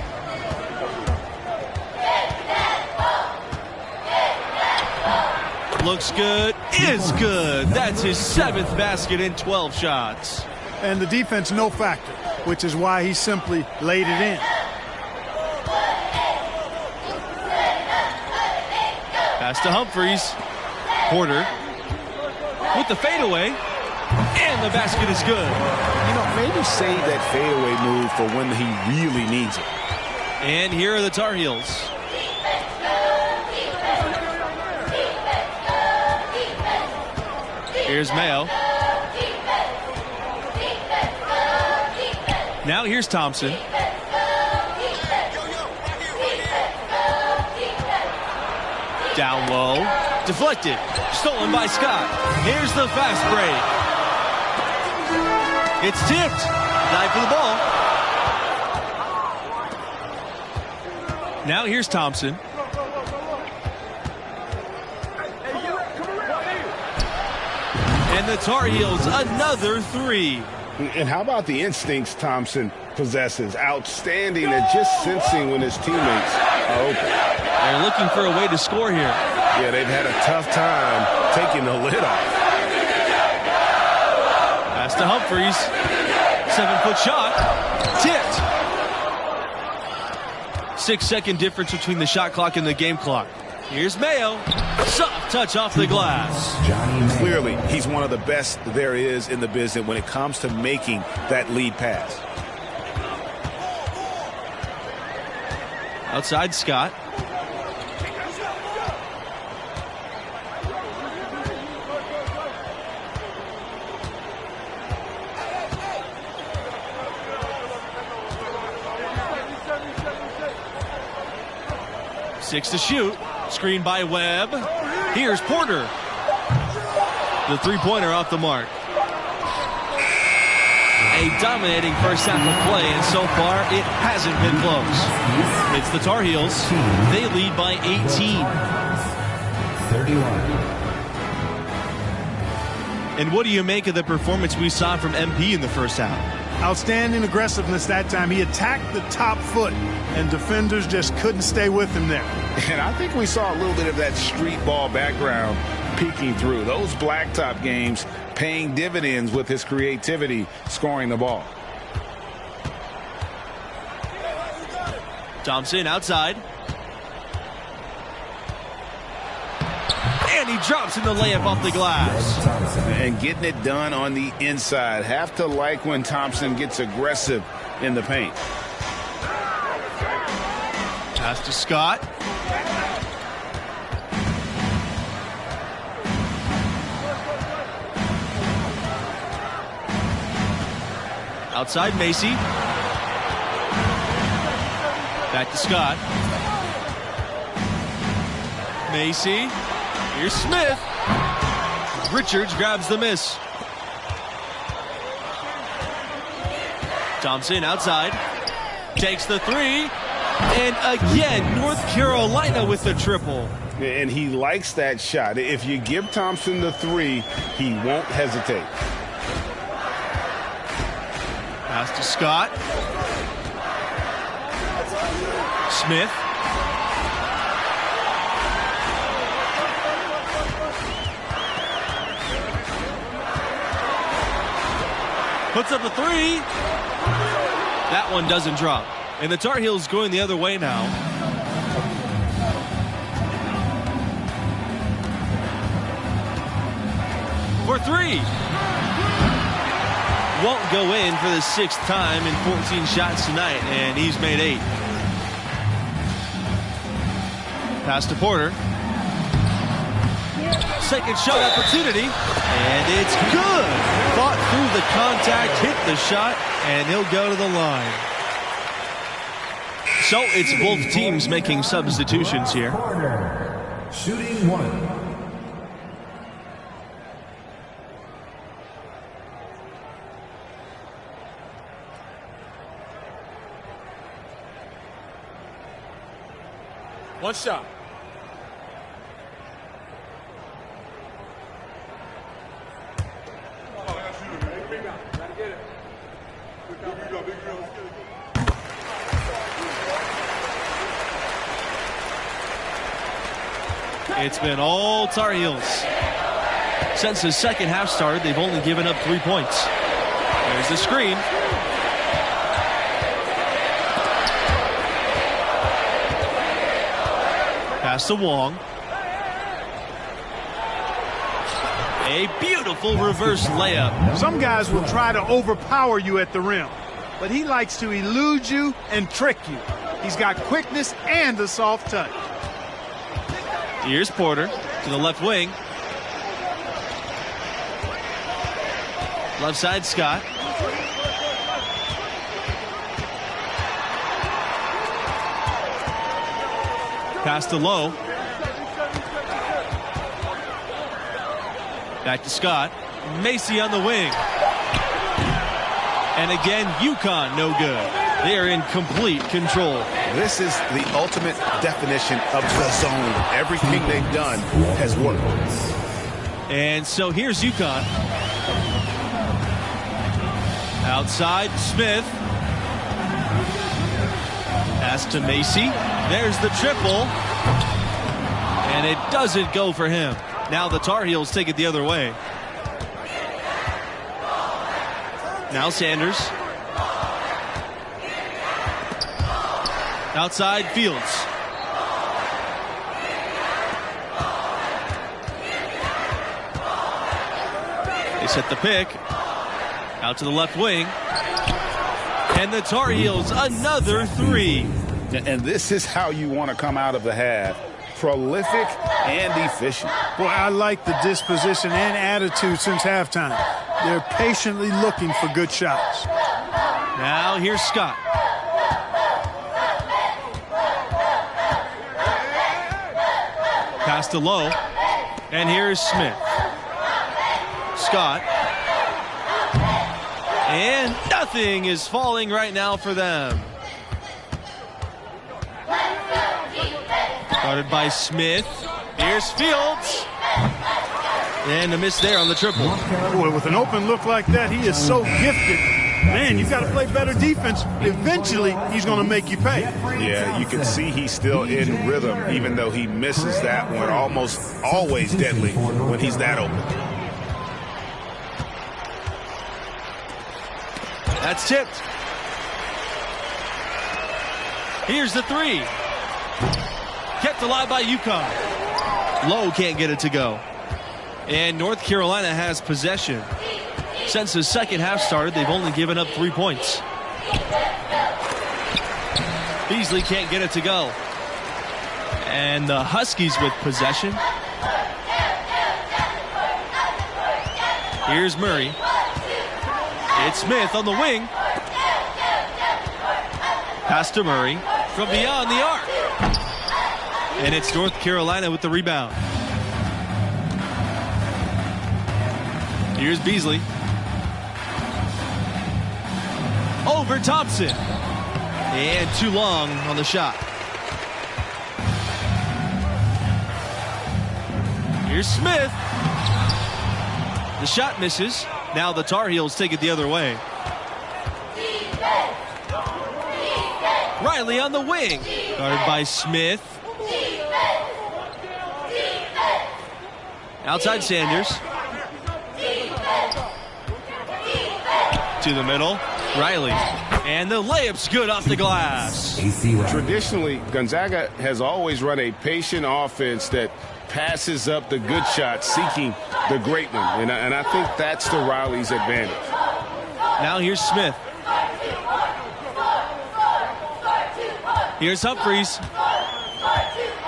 Looks good. Is good. That's his 7th basket in 12 shots. And the defense, no factor, which is why he simply laid it in. Pass to Humphreys. Porter with the fadeaway. And the basket is good. You know, maybe save that fadeaway move for when he really needs it. And here are the Tar Heels. Here's Mayo. Now here's Thompson. Down low. Deflected. Stolen by Scott. Here's the fast break. It's tipped. Dive for the ball. Now here's Thompson. And the Tar Heels another 3. And how about the instincts Thompson possesses? Outstanding at just sensing when his teammates are open. They're looking for a way to score here. Yeah, they've had a tough time taking the lid off. Pass to Humphreys. 7-foot shot. Tipped. 6-second difference between the shot clock and the game clock. Here's Mayo. Soft touch off the glass. Clearly, he's one of the best there is in the business when it comes to making that lead pass. Outside Scott. Six to shoot. Screen by Webb. Here's Porter. The three-pointer off the mark. A dominating first half of play, and so far it hasn't been close. It's the Tar Heels. They lead by 18. 31. And what do you make of the performance we saw from MP in the first half? Outstanding aggressiveness that time. He attacked the top foot, and defenders just couldn't stay with him there. And I think we saw a little bit of that street ball background peeking through. Those blacktop games paying dividends with his creativity scoring the ball. Thompson outside. And he drops in the layup off the glass. And getting it done on the inside. Have to like when Thompson gets aggressive in the paint. Pass to Scott. Outside Macy. Back to Scott. Macy. Here's Smith. Richards grabs the miss. Thompson outside. Takes the three. And again, North Carolina with the triple. And he likes that shot. If you give Thompson the three, he won't hesitate. Pass to Scott. Smith. Puts up a three. That one doesn't drop. And the Tar Heels going the other way now. For three. Won't go in for the 6th time in 14 shots tonight, and he's made 8. Pass to Porter. Second shot opportunity, and it's good. Fought through the contact, hit the shot, and he'll go to the line. So it's both teams making substitutions here. Shooting 1. One shot. It's been all Tar Heels. Since the second half started, they've only given up 3 points. There's the screen. Pass to Wong. A beautiful reverse layup. Some guys will try to overpower you at the rim, but he likes to elude you and trick you. He's got quickness and a soft touch. Here's Porter to the left wing. Left side, Scott. Pass to Lowe. Back to Scott. Macy on the wing. And again, UConn no good. They are in complete control. This is the ultimate definition of the zone. Everything they've done has worked. And so here's UConn. Outside, Smith. Pass to Macy. There's the triple. And it doesn't go for him. Now the Tar Heels take it the other way. Now Sanders. Outside, Fields. They set the pick. Out to the left wing. And the Tar Heels, another three. And this is how you want to come out of the half. Prolific and efficient. Boy, I like the disposition and attitude since halftime. They're patiently looking for good shots. Now here's Scott. Pass to Lowe. And here's Smith. Scott. And nothing is falling right now for them. Guarded by Smith. Here's Fields. And a miss there on the triple. Boy, with an open look like that, he is so gifted. Man, you've got to play better defense. Eventually, he's going to make you pay. Yeah, you can see he's still in rhythm, even though he misses that one. Almost always deadly when he's that open. That's tipped. Here's the three. Kept alive by UConn. Lowe can't get it to go. And North Carolina has possession. Since the second half started, they've only given up 3 points. Beasley can't get it to go. And the Huskies with possession. Here's Murray. It's Smith on the wing. Pass to Murray. from beyond the arc. And it's North Carolina with the rebound. Here's Beasley. Over Thompson. And too long on the shot. Here's Smith. The shot misses. Now the Tar Heels take it the other way. Riley on the wing. Guarded by Smith. Outside Sanders. To the middle. Riley. And the layup's good off the glass. Traditionally, Gonzaga has always run a patient offense that passes up the good shots, seeking the great one. And I think that's the Riley's advantage. Now here's Smith. Here's Humphreys.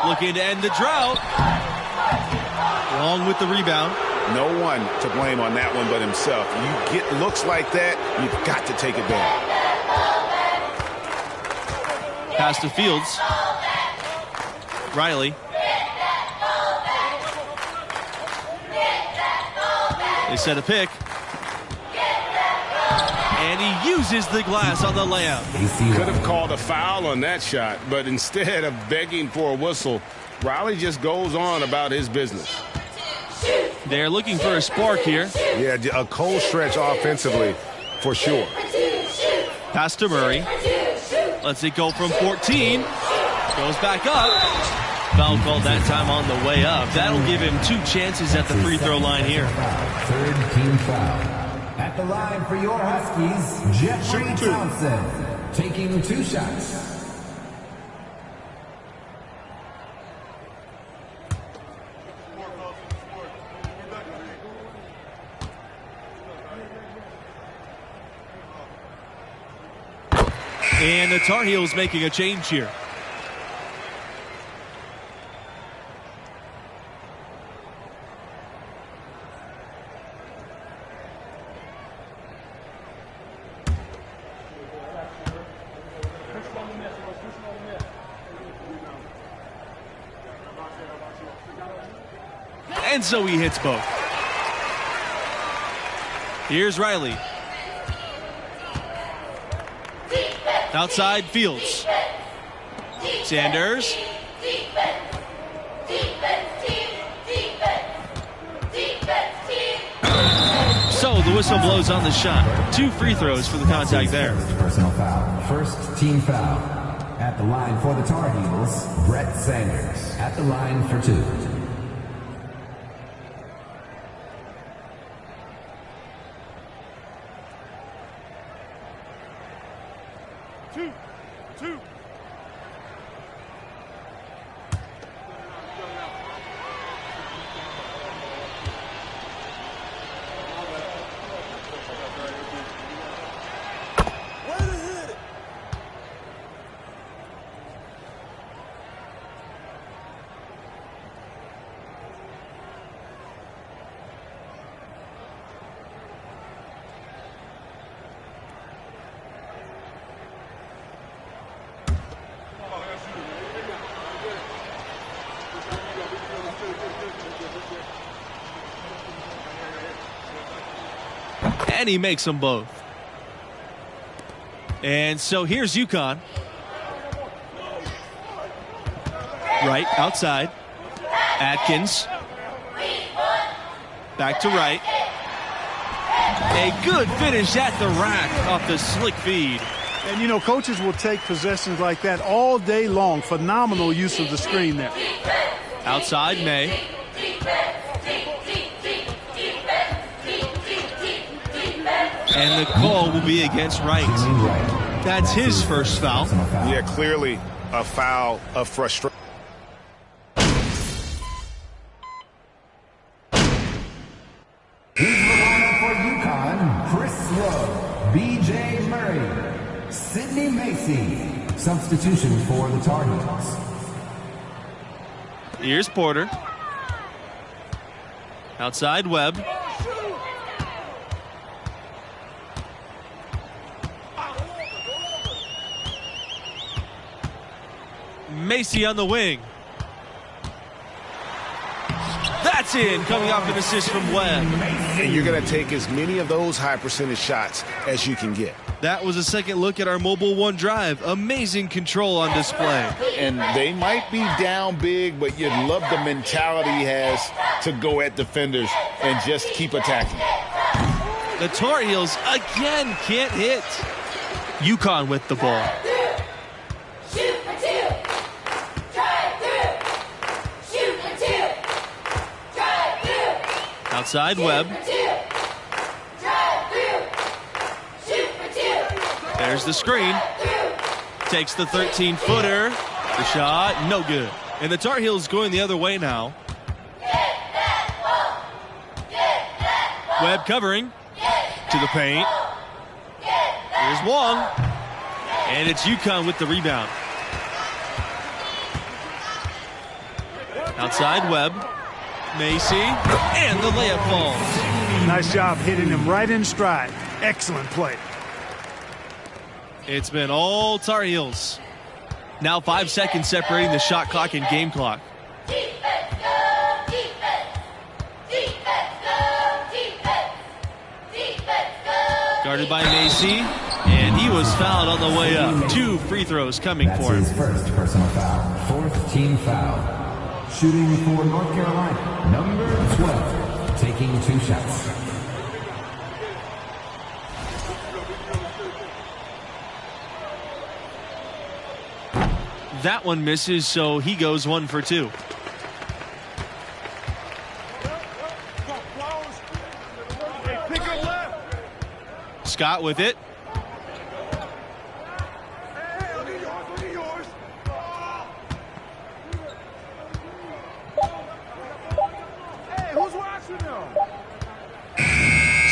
Looking to end the drought. Long with the rebound. No one to blame on that one but himself. You get looks like that, you've got to take it down. Pass to Fields. Riley. They set a pick. And he uses the glass on the layup. Could have called a foul on that shot, but instead of begging for a whistle, Riley just goes on about his business. They're looking for a spark here. Yeah, a cold stretch offensively, for sure. Pass to Murray. Lets it go from 14. Goes back up. Foul called that time on the way up. That'll give him 2 chances at the free throw line here. Third team foul. At the line for your Huskies, Jeffrey Thompson, taking 2 shots. And the Tar Heels making a change here. And so he hits both. Here's Riley. Outside Fields. Sanders. So the whistle blows on the shot. 2 free throws for the contact there. Personal foul. First team foul. At the line for the Tar Heels, Brett Sanders. At the line for 2. And he makes them both. And so here's UConn. Right, outside. Atkins. Back to right. A good finish at the rack off the slick feed. And, you know, coaches will take possessions like that all day long. Phenomenal use of the screen there. Outside, May. And the call will be against Wright. That's his first foul. Yeah, clearly a foul of frustration. Here's the lineup for UConn. Chris Rowe, B.J. Murray, Sidney Macy. Substitution for the Tar Heels. Here's Porter. Outside Webb. Macy on the wing. That's in, coming off an assist from Webb. And you're going to take as many of those high percentage shots as you can get. That was a second look at our Mobile One drive. Amazing control on display. And they might be down big, but you love the mentality he has to go at defenders and just keep attacking. The Tar Heels again can't hit. UConn with the ball. Outside Webb. There's the screen. Takes the 13-footer. The shot, no good. And the Tar Heels going the other way now. Webb covering. To the paint. Here's Wong. And it's UConn with the rebound. Outside Webb. Macy. And the layup falls. Nice job hitting him right in stride. Excellent play. It's been all Tar Heels. Now 5 seconds separating the shot clock and game clock. Guarded by Macy, and he was fouled on the way up. 2 free throws coming for him. That's his first personal foul. 4th team foul. Shooting for North Carolina, number 12, taking 2 shots. That one misses, so he goes 1 for 2. Scott with it.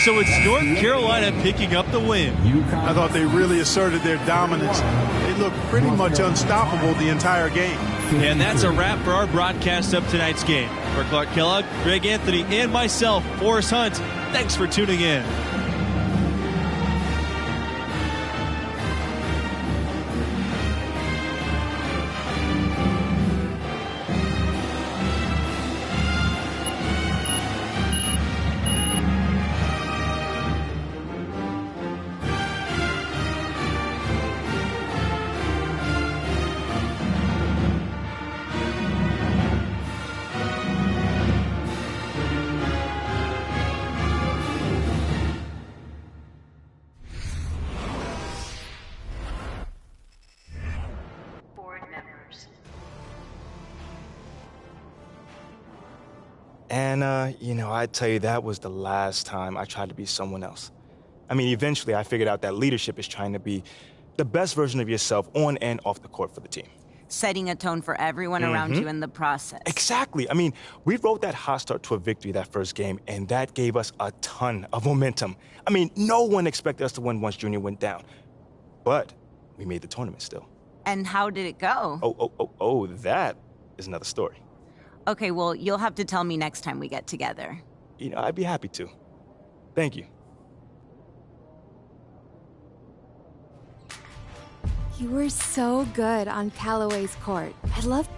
So it's North Carolina picking up the win. I thought they really asserted their dominance. They looked pretty much unstoppable the entire game. And that's a wrap for our broadcast of tonight's game. For Clark Kellogg, Greg Anthony, and myself, Forrest Hunt, thanks for tuning in. And, you know, I tell you, that was the last time I tried to be someone else. I mean, eventually I figured out that leadership is trying to be the best version of yourself on and off the court for the team. Setting a tone for everyone around you in the process. Exactly. I mean, we rode that hot start to a victory that first game, and that gave us a ton of momentum. I mean, no one expected us to win once Junior went down. But we made the tournament still. And how did it go? Oh, that is another story. Okay, well, you'll have to tell me next time we get together. You know, I'd be happy to. Thank you. You were so good on Callaway's court. I love